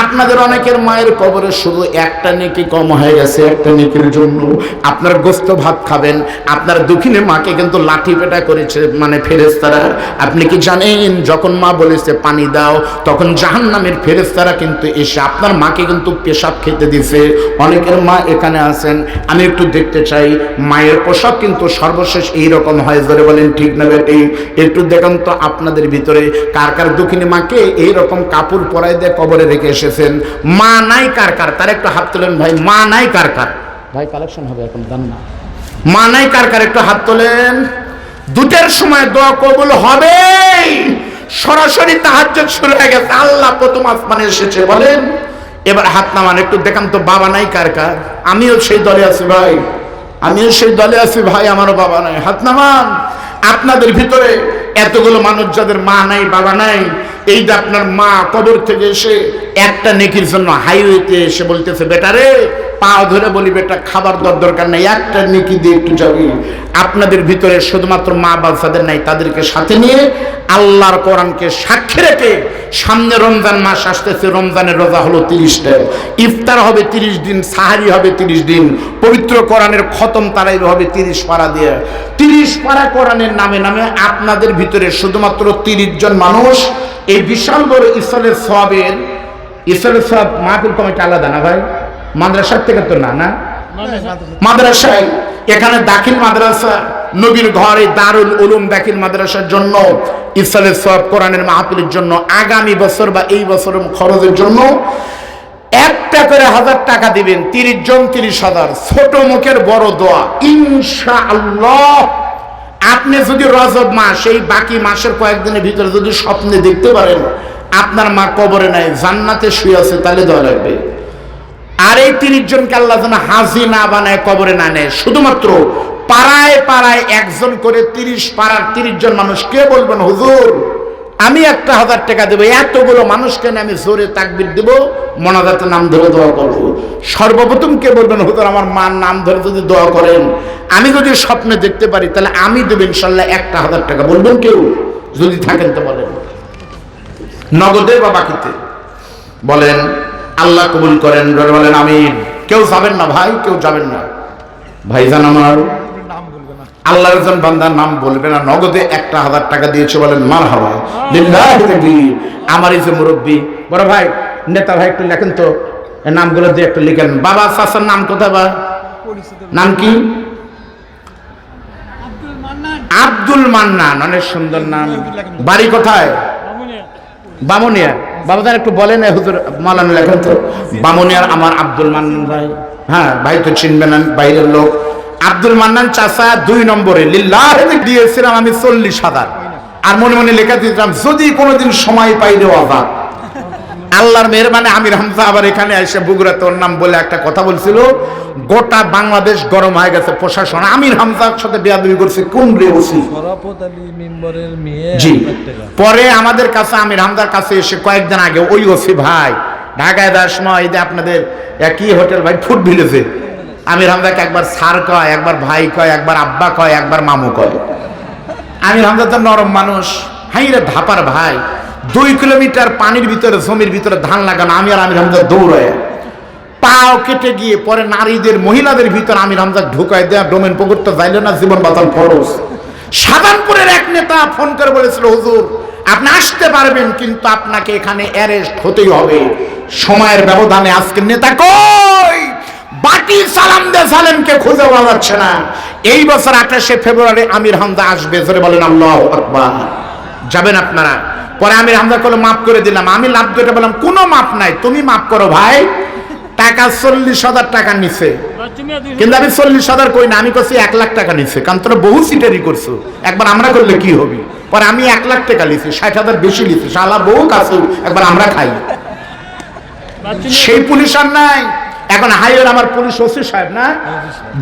আপনাদের অনেকের মায়ের কবরে শুধু একটা নেকি কম হয়ে গেছে, একটা নেকির জন্য আপনার গোস্ত ভাত খাবেন, আপনার দক্ষিণে মাকে কিন্তু লাঠি পেটা করেছে মানে ফেরেশতারা। আপনি কি জানেন যখন মা বলেছে পানি দাও, তখন জাহান্নামের ফেরেশতারা কিন্তু এসে আপনার মাকে কিন্তু পেশাব খেতে দিছে। অনেকের মা এখানে আছেন, আমি একটু দেখতে চাই মায়ের পোশাক কিন্তু সর্বশেষ এইরকম হয়, জোরে বলেন ঠিক না বেটি? একটু দেখুন তো আপনাদের ভিতরে কার কার দক্ষিণী মাকে এইরকম কাপড় পরাই দিয়ে কবরে রেখে এসেছেন? মা নাই কার কার? তার একটু হাত তোলেন ভাই। মা নাই কার কার? ভাই কালেকশন হবে এখন, দান না। মা নাই কার কার? একটু হাত তোলেন। 2টার সময় দোয়া কবুল হবে, সরাসরি তাহাজ্জুদ শুরু হয়ে গেছে, আল্লাহ প্রথম আসমানে এসেছে বলেন। এবার হাত নামান, একটু দেখান তো বাবা নাই কার কার? আমিও সেই দলে আছি ভাই, আমিও সেই দলে আছি ভাই, আমারও বাবা নাই, হাত নামান। আপনাদের ভিতরে এতগুলো মানুষ যাদের মা নাই বাবা নাই, এই যে আপনার মা কবর থেকে এসে একটা নেকির জন্য হাইওয়েতে এসে বলতেছে বেটা রে, পা ধরে বলি বেটা খাবার দরকার নাই, একটা নেকি দিয়ে একটু যাবি। আপনাদের ভিতরে শুধুমাত্র মা বাচ্চাদের নাই, তাদেরকে সাথে নিয়ে আল্লাহর কোরআনকে সাক্ষী রেখে সামনে রমজান মাস আসতেছে, রমজানের রোজা হলো 30টা, ইফতার হবে 30 দিন, সাহারি হবে 30 দিন, পবিত্র কোরআনের খতম তারাই হবে 30 পারা দিয়ে। 30 পারা কোরআনের নামে নামে আপনাদের ভিতরে শুধুমাত্র 30 জন মানুষ এই বিশাল বড় ইসলামের সওয়াবের, ইসলামের সওয়াব মাহফিল কমিটি আলাদা না ভাই, মাদ্রাসার থেকে তো না, না মাদ্রাসায় এখানে দাখিল মাদ্রাসা, নবীর ঘরে দারুল উলুম দাখিল মাদ্রাসার জন্য ইসলামের সওয়াব কোরআনের মাহফিলের জন্য আগামী বছর বা এই বছরের খরচের জন্য একটা করে 1000 টাকা দিবেন, 30 জন 30,000, ছোট মুখের বড় দোয়া ইনশাআল্লাহ। আপনি যদি রজব মাস এই বাকি মাসের কয়েকদিনের ভিতরে যদি স্বপ্নে দেখতে পারেন আপনার মা কবরে নাই, জান্নাতে শুয়ে আছে, তাহলে দোয়া লাগবে। আর এই 30 জনকে আল্লাহ যেন হাজি না বানায়, কবরে না নেয়, শুধুমাত্র পাড়ায় পাড়ায় একজন করে 30 পাড়ার 30 জন মানুষ কে বলবেন হুজুর আমি একটা 1000 টাকা দেবো, এতগুলো মানুষকে আমি জোরে তাকবীর দেব, মোনাজাতের নাম ধরে দোয়া করবো। সর্বপ্রথম কে বলবেন হুজুর আমার মার নাম ধরে যদি দোয়া করেন, আমি যদি স্বপ্নে দেখতে পারি তাহলে আমি দেব ইনশাল্লাহ একটা 1000 টাকা। বলবেন কেউ? যদি থাকেন তো বলেন, নগদে বা বাকিতে বলেন। আল্লাহ কবুল করেন, বলেন আমিন। কেউ যাবেন না ভাই, কেউ যাবেন না ভাইজান, আমার আল্লাহর একজন বান্দার নাম বলবে না, নগদে একটা 1000 টাকা দিয়েছে, বলেন মারহাবা লিল্লাহি তাকবীর। আমার এই যে মুরব্বী বড় ভাই নেতা ভাই একটু লেখেন তো, এই নামগুলো দিয়ে একটু লিখেন। বাবা চাচার নাম কোথায়? বা নাম কি? আব্দুল মান্নান, অনেক সুন্দর নাম। বাড়ি কোথায়? বামুনিয়া। বাবাদার একটু বলেন হুজুর মালান লেখেন তো, বামুনিয়ার আমার আব্দুল মান্নান ভাই। হ্যাঁ ভাই তো চিনবেন, বাইরের লোক। আব্দুল মান্নান চাচা 2 নম্বরে লিল্লাহি দিয়েছিলাম আমি 40,000, আর মনে মনে লেখা দিয়েছিলাম যদি কোনোদিন সময় পাইলে আবার। আল্লাহর মেহরবানি আমির হামজা আবার এখানে এসে বগুড়া তোর নাম বলে একটা কথা বলছিল, গোটা বাংলাদেশ গরম হয়ে গেছে। প্রশাসন আমির হামজার সাথে বেয়াদবি করছে, কোন রে ওসি জি। পরে আমাদের কাছে আমির হামজার কাছে এসে কয়েকদিন আগে ওই ওসি ভাই ঢাকায় যাওয়ার সময় এই যে আপনাদের কি হোটেল ভাই ফুড ভিলেজে আমির হামজাকে একবার স্যার কয়, একবার ভাই কয়, একবার আব্বা কয়, একবার মামু কয়। আমির হামজা তো নরম মানুষ, হাই রে ধাপার ভাই। 2 কিলোমিটার পানির ভিতরে জমির ভিতরে ধান লাগানো, আমি আর আমির হামজা দৌড়ায় পাও কেটে গিয়ে পরে নারীদের মহিলাদের ভিতরে আমির হামজা ঢুকায় দেয়া, ডোমেন পকড়তে যাইলে না, জীবন বাঁচান ফরজ। সাধারণপুরের এক নেতা ফোন করে বলেছিল হুজুর আপনি আসতে পারবেন কিন্তু আপনাকে এখানে অ্যারেস্ট হতেই হবে। সময়ের ব্যবধানে আজকে নেতা কই, বাকি সালাম দে সালেমকে খুঁজে পাওয়া যাচ্ছে না। এই বছর 28শে ফেব্রুয়ারি আমির হামজা আসবে, জোরে বলেন আল্লাহু আকবার। যাবেন আপনারা? পরে আমির হামজা কল মাফ করে দিলাম। আমি লাভ দিয়ে বললাম কোনো মাফ নাই, তুমি মাফ করো ভাই। টাকা 40,000 টাকা নিছে, কিন্তু আমি 40,000 কই না, আমি করছি 1 লাখ টাকা নিছে, কারণ তোরা বহু সিটারি করছো, একবার আমরা করলে কি হবে। পরে আমি 1 লাখ টাকা নিছি, 60,000 বেশি নিছি, শালা বহু কাছে একবার আমরা খাই। সেই পুলিশ আর নাই এখন, হাইওয়ের আমার পুলিশ ওসি সাহেব না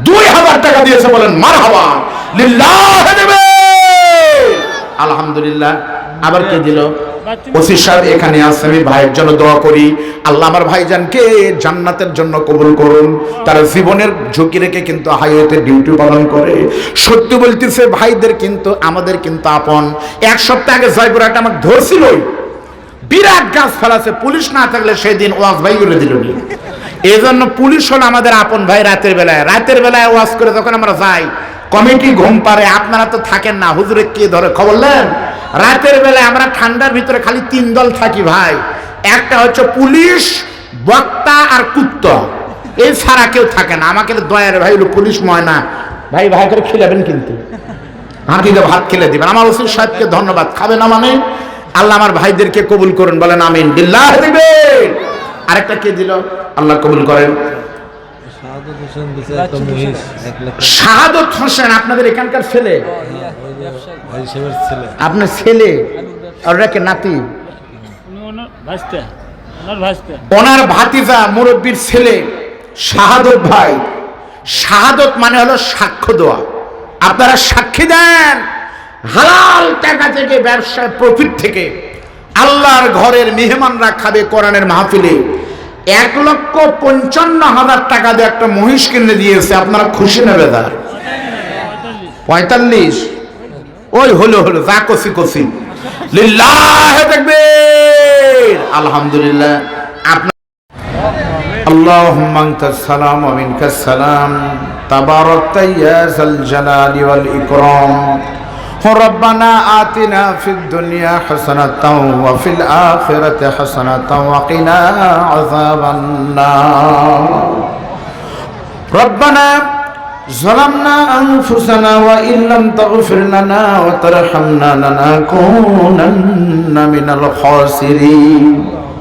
2000 টাকা দিয়েছে, বলেন মারহাবা লিল্লাহি আলহামদুলিল্লাহ। আবার কে দিল? ওসি সাহেব এখানে আছে, আমি ভাইয়ের জন্য দোয়া করি, আল্লাহ আমার ভাইজানকে জান্নাতের জন্য কবুল করুন। তারা জীবনের ঝুঁকি রেখে কিন্তু হাইওয়েতে ডিউটি পালন করে। সত্যি বলতেছে ভাইদের কিন্তু আমাদের কিন্তু আপন। 1 সপ্তাহ আগে জয়পুরহাটে আমাকে ধরছিল, বিরাট গাছ ফেলাছে, পুলিশ না থাকলে সেদিন ওয়াজ ভাই করে দিল। এই জন্য পুলিশ হলো আমাদের আপন ভাই। রাতের বেলায় ওয়াজ করে যখন আমরা যাই, কমিটি ঘুম পারে, আপনারা তো থাকেন না, হুজুরে কে ধরে খবর নেন। রাতের বেলায় আমরা ঠান্ডার ভিতরে খালি 3 দল থাকি ভাই, একটা হচ্ছে পুলিশ, বক্তা আর কুত্তা, এই ছাড়া কেউ থাকে না। আমাকে দয়ার ভাই হলো পুলিশ ময়না ভাই, ভাই করে খেলাবেন কিন্তু হাঁটিতে ভাত খেলে দিবেন। আমার ওসি সাহেবকে ধন্যবাদ। খাবে না মানে আল্লাহ আমার ভাইদেরকে কবুল করুন, বলেন আমিন বিল্লাহি দিবে। আরেকটা কে দিল? আল্লাহ কবুল করেন। শাহাদত হোসেন আপনাদের এখানকার ছেলে? আপনার ছেলে? আর কে নাতি? ওনার ভাতিজা মুরব্বীর ছেলে শাহাদত ভাই। শাহাদত মানে হলো সাক্ষ্য দেওয়া। আপনারা সাক্ষী দেন হালাল টাকা থেকে, ব্যবসায় প্রফিট থেকে আল্লাহর ঘরের মেহমানরা খাবে কোরআনের মাহফিলে। 1,55,000 টাকা দিয়ে একটা মহিষ কিনে দিয়েছে, আপনারা খুশি না বেজার? 45 ওই হলো যা কষি কষি লিল্লাহি তাকবীর আলহামদুলিল্লাহ। আপনার আল্লাহুম্মা আনতাস সালাম ওয়া মিনকাস সালাম তাবারাকতা ইয়া যাল জালালি ওয়াল ইকরাম। ربنا آتنا في الدنيا حسنة وفي الآخرة حسنة وقنا عذاب النار. ربنا ظلمنا أنفسنا وإن لم تغفر لنا وترحمنا لنكونن من الخاسرين.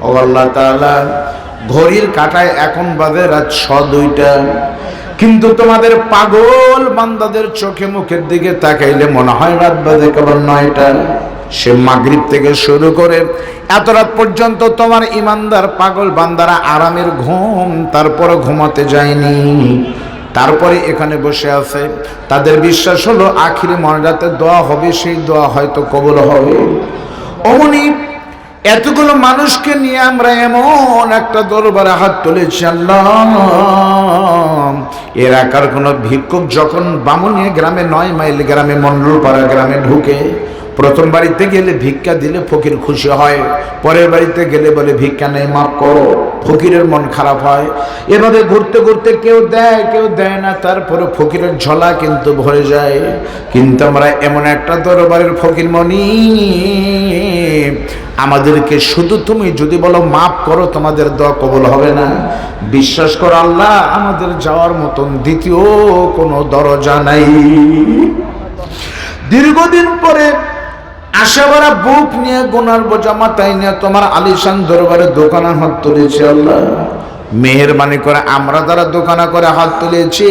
ও আল্লাহ তাআলা, ঘড়ির কাঁটায় এখন বাজে রাত 2:02, কিন্তু তোমাদের পাগল বান্দাদের চোখে মুখের দিকে তাকাইলে মনে হয় রাত বাজে কেবল 9টা। সে মাগরিব থেকে শুরু করে এত রাত পর্যন্ত তোমার ইমানদার পাগল বান্দারা আরামের ঘুম তারপরে ঘুমাতে যায়নি, তারপরে এখানে বসে আছে। তাদের বিশ্বাস হলো আখিরি মনাজাতে দোয়া হবে, সেই দোয়া হয়তো কবুল হবে। অমনি এতগুলো মানুষকে নিয়ে আমরা এমন একটা দরবারে হাত তুলেছি। আল্লাহ, এর আকার কোন ভিক্ষুক যখন বামুনিয়া গ্রামে 9 মাইল গ্রামে মন্ডলপাড়া গ্রামে ঢুকে, প্রথম বাড়িতে গেলে ভিক্ষা দিলে ফকির খুশি হয়, পরের বাড়িতে গেলে বলে ভিক্ষা নেই, মাফ করো, ফকিরের মন খারাপ হয়। এভাবে ঘুরতে ঘুরতে কেউ দেয় কেউ দেয় না, তারপরে ফকিরের ঝোলা কিন্তু ভরে যায়। কিন্তু আমরা এমন একটা দরবারের ফকির মনি, আমাদেরকে শুধু তুমি যদি বলো মাফ করো, তোমাদের দোয়া কবুল হবে না। বিশ্বাস করো আল্লাহ, আমাদের যাওয়ার মতন দ্বিতীয় কোনো দরজা নাই। দীর্ঘদিন পরে আশাবারা বুক নিয়ে গোনার বোঝা মাথায় নিয়ে তোমার আলিশান দরবারে দোকানে হাত তুলেছি। আল্লাহ, মেহেরবানি করে আমরা যারা দোকানা করে হাত তুলেছি,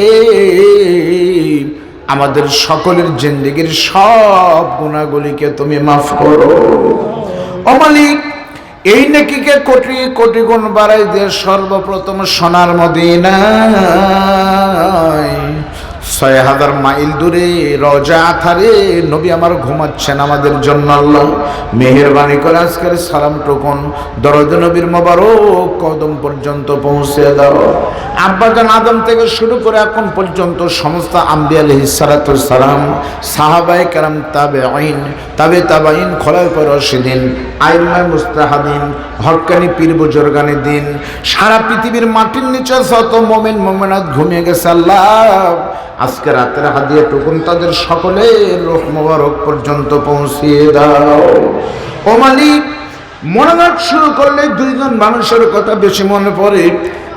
আমাদের সকলের জিন্দেগির সব গুনাহগুলিকে তুমি মাফ করো। ও মালিক, এই নেকিকে কোটি কোটি গুণ বাড়াই দিয়ে সর্বপ্রথম সোনার মদিনায় 6000 মাইল দূরে রওজা আথারে নবী আমার ঘুমাচ্ছেন আমাদের জন্য। আল্লাহ, মেহেরবানি করে আজকের সালাম টুকুন দরজা নবীর মোবারক কদম পর্যন্ত পৌঁছে দাও। আব্বাজান আদম থেকে শুরু করে এখন পর্যন্ত সমস্ত আম্বিয়া আলাইহিস সালাতু সালাম, সাহাবায়ে কেরাম, তাবেঈন, তাবেঈন, খোলাফায়ে রাশিদিন, আইম্মায়ে মুজতাহিদিন, হক্কানি পীর বুজুর্গানে দিন, সারা পৃথিবীর মাটির নিচে যত মুমিন মুমিনাত ঘুমিয়ে গেছে, আল্লাহ আজকে রাতের হাদিয়া টুকুন তাদের সকলের রূহ মোবারক পর্যন্ত পৌঁছিয়ে দাও। ও মালিক, মনোনাথ শুরু করলে 2জন মানুষের কথা বেশি মনে পড়ে।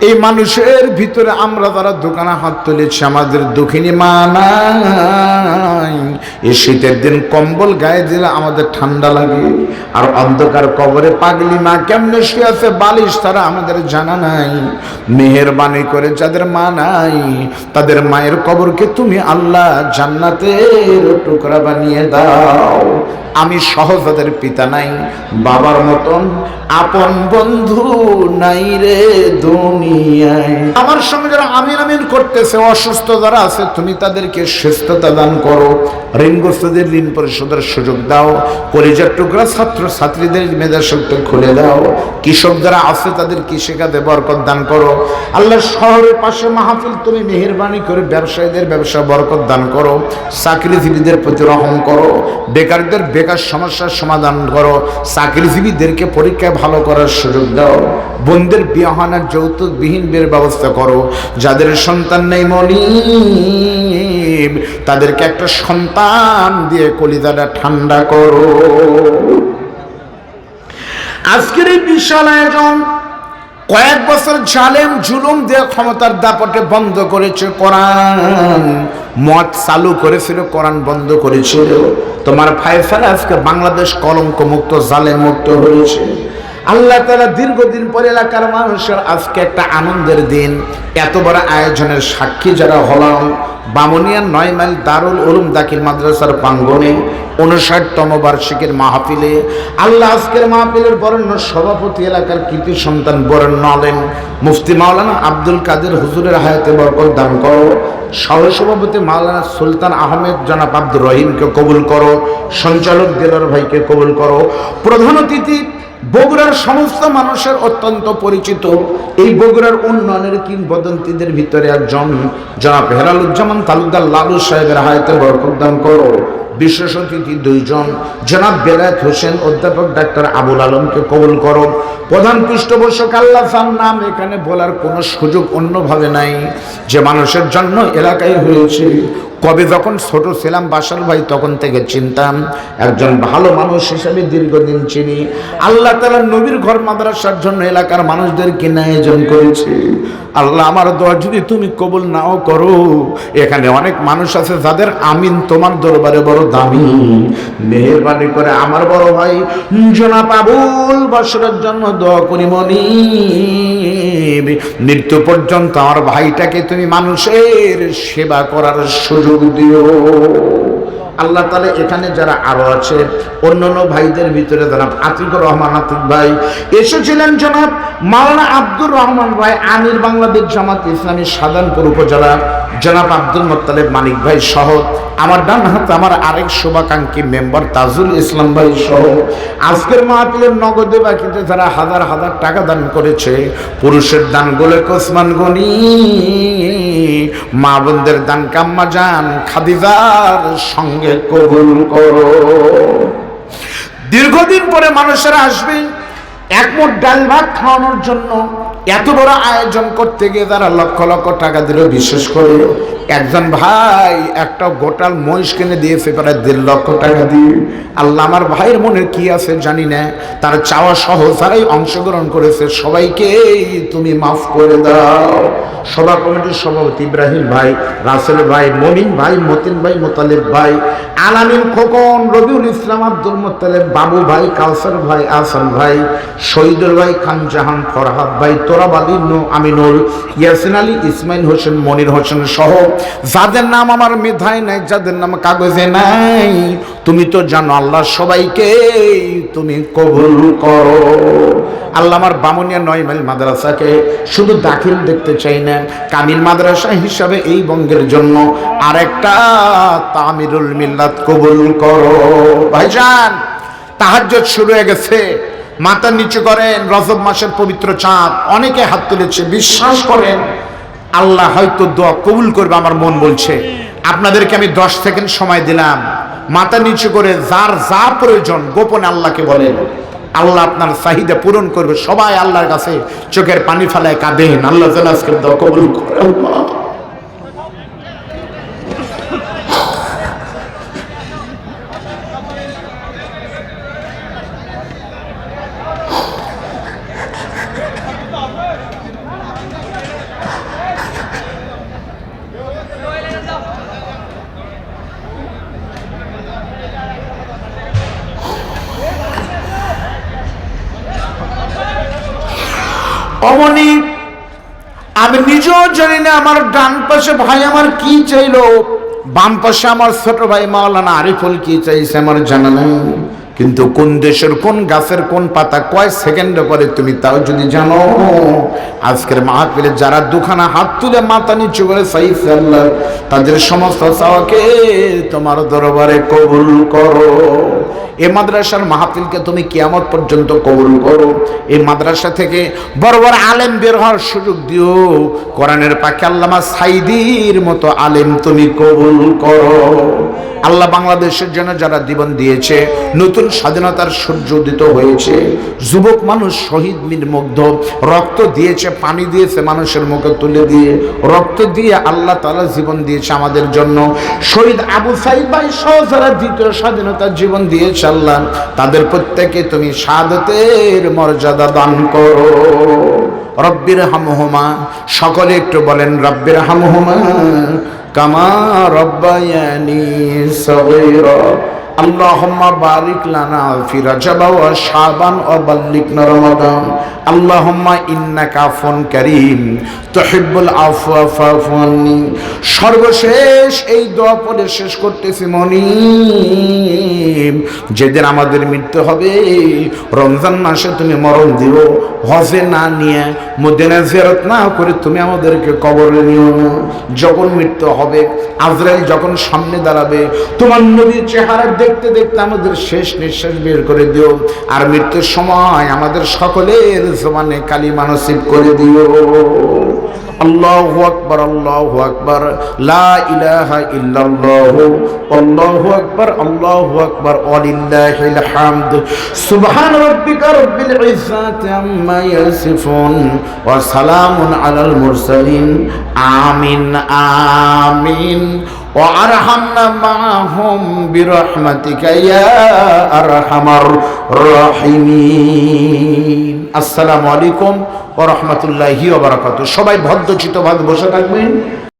এই মানুষের ভিতরে আমরা যারা দোকানে হাত তুলেছি, আমাদের দুঃখিনী মা নাই। এই শীতের দিন কম্বল গায়ে দিলে আমাদের ঠান্ডা লাগে, আর অন্ধকার কবরে পাগলি মা কেমনে শুয়ে আছে বালিশ তারা আমাদের জানা নাই। মেহেরবানি করে যাদের মা নাই, তাদের মায়ের কবরকে তুমি আল্লাহ জান্নাতের টুকরা বানিয়ে দাও। আমি সহ যাদের পিতা নাই, বাবার মতন আপন বন্ধু নাই রে দুনিয়ায়, আমার সঙ্গে যারা আমিন আমিন করতেছে, অসুস্থ যারা আছে তুমি তাদেরকে সুস্থতা দান করো। ঋণগ্রস্তদের ঋণ পরিশোধের সুযোগ দাও। কলিজার টুকরা ছাত্র ছাত্রীদের মেধা শক্তি খুলে দাও। কৃষক যারা আছে তাদের কৃষিকাজে বরকত দান করো। আল্লাহ, শহরের পাশে মাহফিল, তুমি মেহেরবানি করে ব্যবসায়ীদের ব্যবসা বরকত দান করো। চাকরিজীবীদের প্রতি রহম করো। বেকারদের বেকার সমস্যার সমাধান করো। চাকরিজীবীদেরকে পরীক্ষায় ভালো করার সুযোগ দাও। বোনদের বিয়ে হয় না, যৌতুকবিহীন বিয়ের ব্যবস্থা করো। যাদের সন্তান নেই মনি, তাদেরকে একটা সন্তান দিয়ে কলিজাটা ঠান্ডা করো। আজকের এই বিশাল আয়োজন কয়েক বছর জালেম জুলুম দিয়ে ক্ষমতার দাপটে বন্ধ করেছে কোরআন। মদ চালু করেছিল, কোরআন বন্ধ করেছিল। তোমার ফায়সালা আজকে বাংলাদেশ কলঙ্ক মুক্ত, জালেম মুক্ত হয়েছে। আল্লাহ তাআলা দীর্ঘদিন পরে এলাকার মানুষের আজকে একটা আনন্দের দিন, এত বড় আয়োজনের সাক্ষী যারা হলাম, বামুনিয়ার 9 মাইল দারুল উলুম দাখিল মাদ্রাসার প্রাঙ্গণে 59তম বার্ষিকীর মাহফিলে আল্লাহ আজকের মাহফিলের বরেণ্য সভাপতি, এলাকার কৃতি সন্তান বরেণ্য আলেম মুফতি মাওলানা আব্দুল কাদের হুজুরের হায়াতে বরকত দান করো। সহসভাপতি মাওলানা সুলতান আহমেদ জনাব আব্দুর রহিমকে কবুল করো। সঞ্চালক দেলোয়ার ভাইকে কবুল করো। প্রধান অতিথি বগুড়ার সমস্ত মানুষের অত্যন্ত পরিচিত, এই বগুড়ার উন্নয়নের কিংবদন্তিদের ভিতরে একজন জনাব হেলালুজ্জামান তালুকদার লালু সাহেবের হায়াতে বরকত দান করো। বিশেষ অতিথি 2 জন জনাব বেলায়েত হোসেন, অধ্যাপক ডাক্তার আবুল আলমকে কবুল করো। প্রধান পৃষ্ঠপোষক আল্লাহ যার নাম এখানে বলার কোনো সুযোগ অন্যভাবে নাই, যে মানুষের জন্য এলাকায় হয়েছে। কবে যখন ছোট ছিলাম বাসার ভাই তখন থেকে চিনতাম, একজন ভালো মানুষ হিসেবে দীর্ঘদিন চিনি। আল্লাহ তাআলা নবীর ঘর মাদ্রাসার জন্য এলাকার মানুষদের কিনে আয়োজন করেছে। আল্লাহ আমার দোয়া যদি তুমি কবুল নাও করো, এখানে অনেক মানুষ আছে যাদের আমিন তোমার দরবারে বড় দামি। মেহেরবানি করে আমার বড় ভাই জনাব আবুল বশরের জন্য দোয়া করি মনি, মৃত্যু পর্যন্ত আমার ভাইটাকে তুমি মানুষের সেবা করার সুযোগ দিও। আল্লাহ তাআলা এখানে যারা আরো আছে অন্যান্য ভাইদের ভিতরে জনাব আতিকুর রহমান আতিক ভাই এসেছিলেন, জনাব মাওলানা আব্দুর রহমান ভাই আমির বাংলাদেশ জামাত ইসলামী সাধারণপুর উপজেলা, জনাব আব্দুল মোত্তালেব মানিক ভাই সহ আমার ডান হাতে আমার আরেক শুভাকাঙ্ক্ষী মেম্বার তাজুল ইসলাম ভাই সহ আজকের মাহফিলের নগদে বাকিতে যারা হাজার হাজার টাকা দান করেছে, পুরুষের দান গোলে ওসমান গনি, মা বোনদের দান কাম্মা জান খাদিজার সঙ্গে কবুল করো। দীর্ঘদিন পরে মানুষেরা আসবে এক মুঠ ডাল ভাত খাওয়ানোর জন্য, এত বড় আয়োজন করতে গিয়ে তারা লক্ষ লক্ষ টাকা দিল। বিশেষ করে একজন ভাই একটা গোটাল মহিষ কিনে দিয়েছে প্রায় 1.5 লক্ষ টাকা দিয়ে। আল্লাহ আমার ভাইয়ের মনে কি আছে জানি না, তার চাওয়া সহ যারাই অংশগ্রহণ করেছে সবাইকে তুমি মাফ করে দাও। সভা কমিটির সভাপতি ইব্রাহিম ভাই, রাসেল ভাই, মমিন ভাই, মতিন ভাই, মোতালেব ভাই, আলামিন খোকন, রবিউল ইসলাম, আব্দুল মোত্তালেব, বাবু ভাই, কাউসার ভাই, আসান ভাই, শহীদুল ভাই, খান জাহান, ফরহাদ ভাই, তোরাব আলী, আমিনুল, ইয়াসিন আলী, ইসমাইল হোসেন, মনির হোসেন সহ যাদের নাম আমার মেধায় নাই, যাদের নাম কাগজে নাই, তুমি তো জানো আল্লাহ সবাইকে তুমি কবুল করো। আল্লাহ আমার বামুনিয়া 9 মাইল মাদ্রাসাকে শুধু দাখিল দেখতে চাই না, কামিল মাদ্রাসা হিসাবে এই বঙ্গের জন্য আরেকটা তামিরুল মিল্লাত কবুল করো। ভাইজান তাহাজ্জুদ শুরু হয়ে গেছে, মাথা নিচু করেন, রজব মাসের পবিত্র চাঁদ, অনেকে হাত তুলেছে, বিশ্বাস করেন আল্লাহ হয়তো দোয়া কবুল করবে, আমার মন বলছে। আপনাদেরকে আমি 10 সেকেন্ড সময় দিলাম, মাথা নিচু করে যার যা প্রয়োজন গোপনে আল্লাহকে বলেন, আল্লাহ আপনার চাহিদা পূরণ করবে। সবাই আল্লাহর কাছে চোখের পানি ফেলায় কাঁদেন, আল্লাহ যেন আজকে দোয়া কবুল করে। অমনি আমি নিজেও জানি না আমার ডান পাশে ভাই আমার কি চাইলো, বাম পাশে আমার ছোট ভাই মাওলানা আরিফুল কি চাইছে আমার জানা নেই, কিন্তু কোন দেশের কোন গাছের কোন পাতা কয় সেকেন্ডে পরে তুমি তাও যদি জানো। আজকের মাহফিলে যারা দুখানা হাত তুলে মাথা নিচু করে চাইছে আল্লাহ তাদের সমস্ত চাওয়াকে তোমার দরবারে কবুল করো। এই মাদ্রাসার মাহফিলকে তুমি কিয়ামত পর্যন্ত কবুল করো। এই মাদ্রাসা থেকে বড় বড় আলেম বের হওয়ার সুযোগ দিও। কোরআনের পাখি আল্লামা সাইদির মতো আলেম তুমি কবুল করো। আল্লাহ বাংলাদেশের জন্য যারা জীবন দিয়েছে, নতুন স্বাধীনতার সূর্য উদিত হয়েছে, যুবক মানুষ শহীদ মুগ্ধ, রক্ত দিয়েছে, পানি দিয়েছে মানুষের মুখে তুলে দিয়ে, রক্ত দিয়ে আল্লাহ তাআলা জীবন দিয়েছে আমাদের জন্য। শহীদ আবু সাইদ ভাই সহ যারা দ্বিতীয় স্বাধীনতার জীবন দিয়েছে আল্লাহ তাদের প্রত্যেকে তুমি শাহাদাতের মর্যাদা দান করো। রব্বির হামহুমা, সকলে একটু বলেন রব্বির হামহুমা কামা রব্বায়ানি সগীরা। আল্লাহুম্মা বারিক লানা ফি রাজাব ওয়া শাবান ওয়া বাল্লিগনা রমাদান আল্লাহুম্মা ইন্নাকা আফুন কারীম তুহিব্বুল আফওয়া ফা'ফু আন্নি। সর্বশেষ এই দোয়া পড়ে শেষ করতেছি মনিব, যেদিন আমাদের মৃত্যু হবে রমজান মাসে তুমি মরণ দিও, হজে না নিয়ে মদিনা জিয়ারত না করে তুমি আমাদেরকে কবরে নিও না। যখন মৃত্যু হবে, আজরাইল যখন সামনে দাঁড়াবে, তোমার নবীর চেহারা দেখতে দেখতে আমাদের শেষ নিঃশ্বাস বের করে দিও। আর মৃত্যুর সময় আমাদের সকলের জবানে কালিমা নসিব করে দিও। আল্লাহু আকবার, আল্লাহু আকবার, লা ইলাহা ইল্লাল্লাহ, আল্লাহু আকবার, আল্লাহু আকবার, ওয়ালিল্লাহিল হামদ। সুবহান রাব্বিকা রাব্বিল ইজ্জাতি আম্মা ইয়াসিফুন ওয়া সালামুন আলাল মুরসালিন। আমিন আমিন। ওয়া আরহামনা মাআহুম বিরহমাতিকা ইয়া আরহামার রাহিমিন। আসসালামু আলাইকুম ওয়া রাহমাতুল্লাহি ওয়া বারাকাতুহু। সবাই ভদ্রচিত্তভাবে বসে থাকবেন।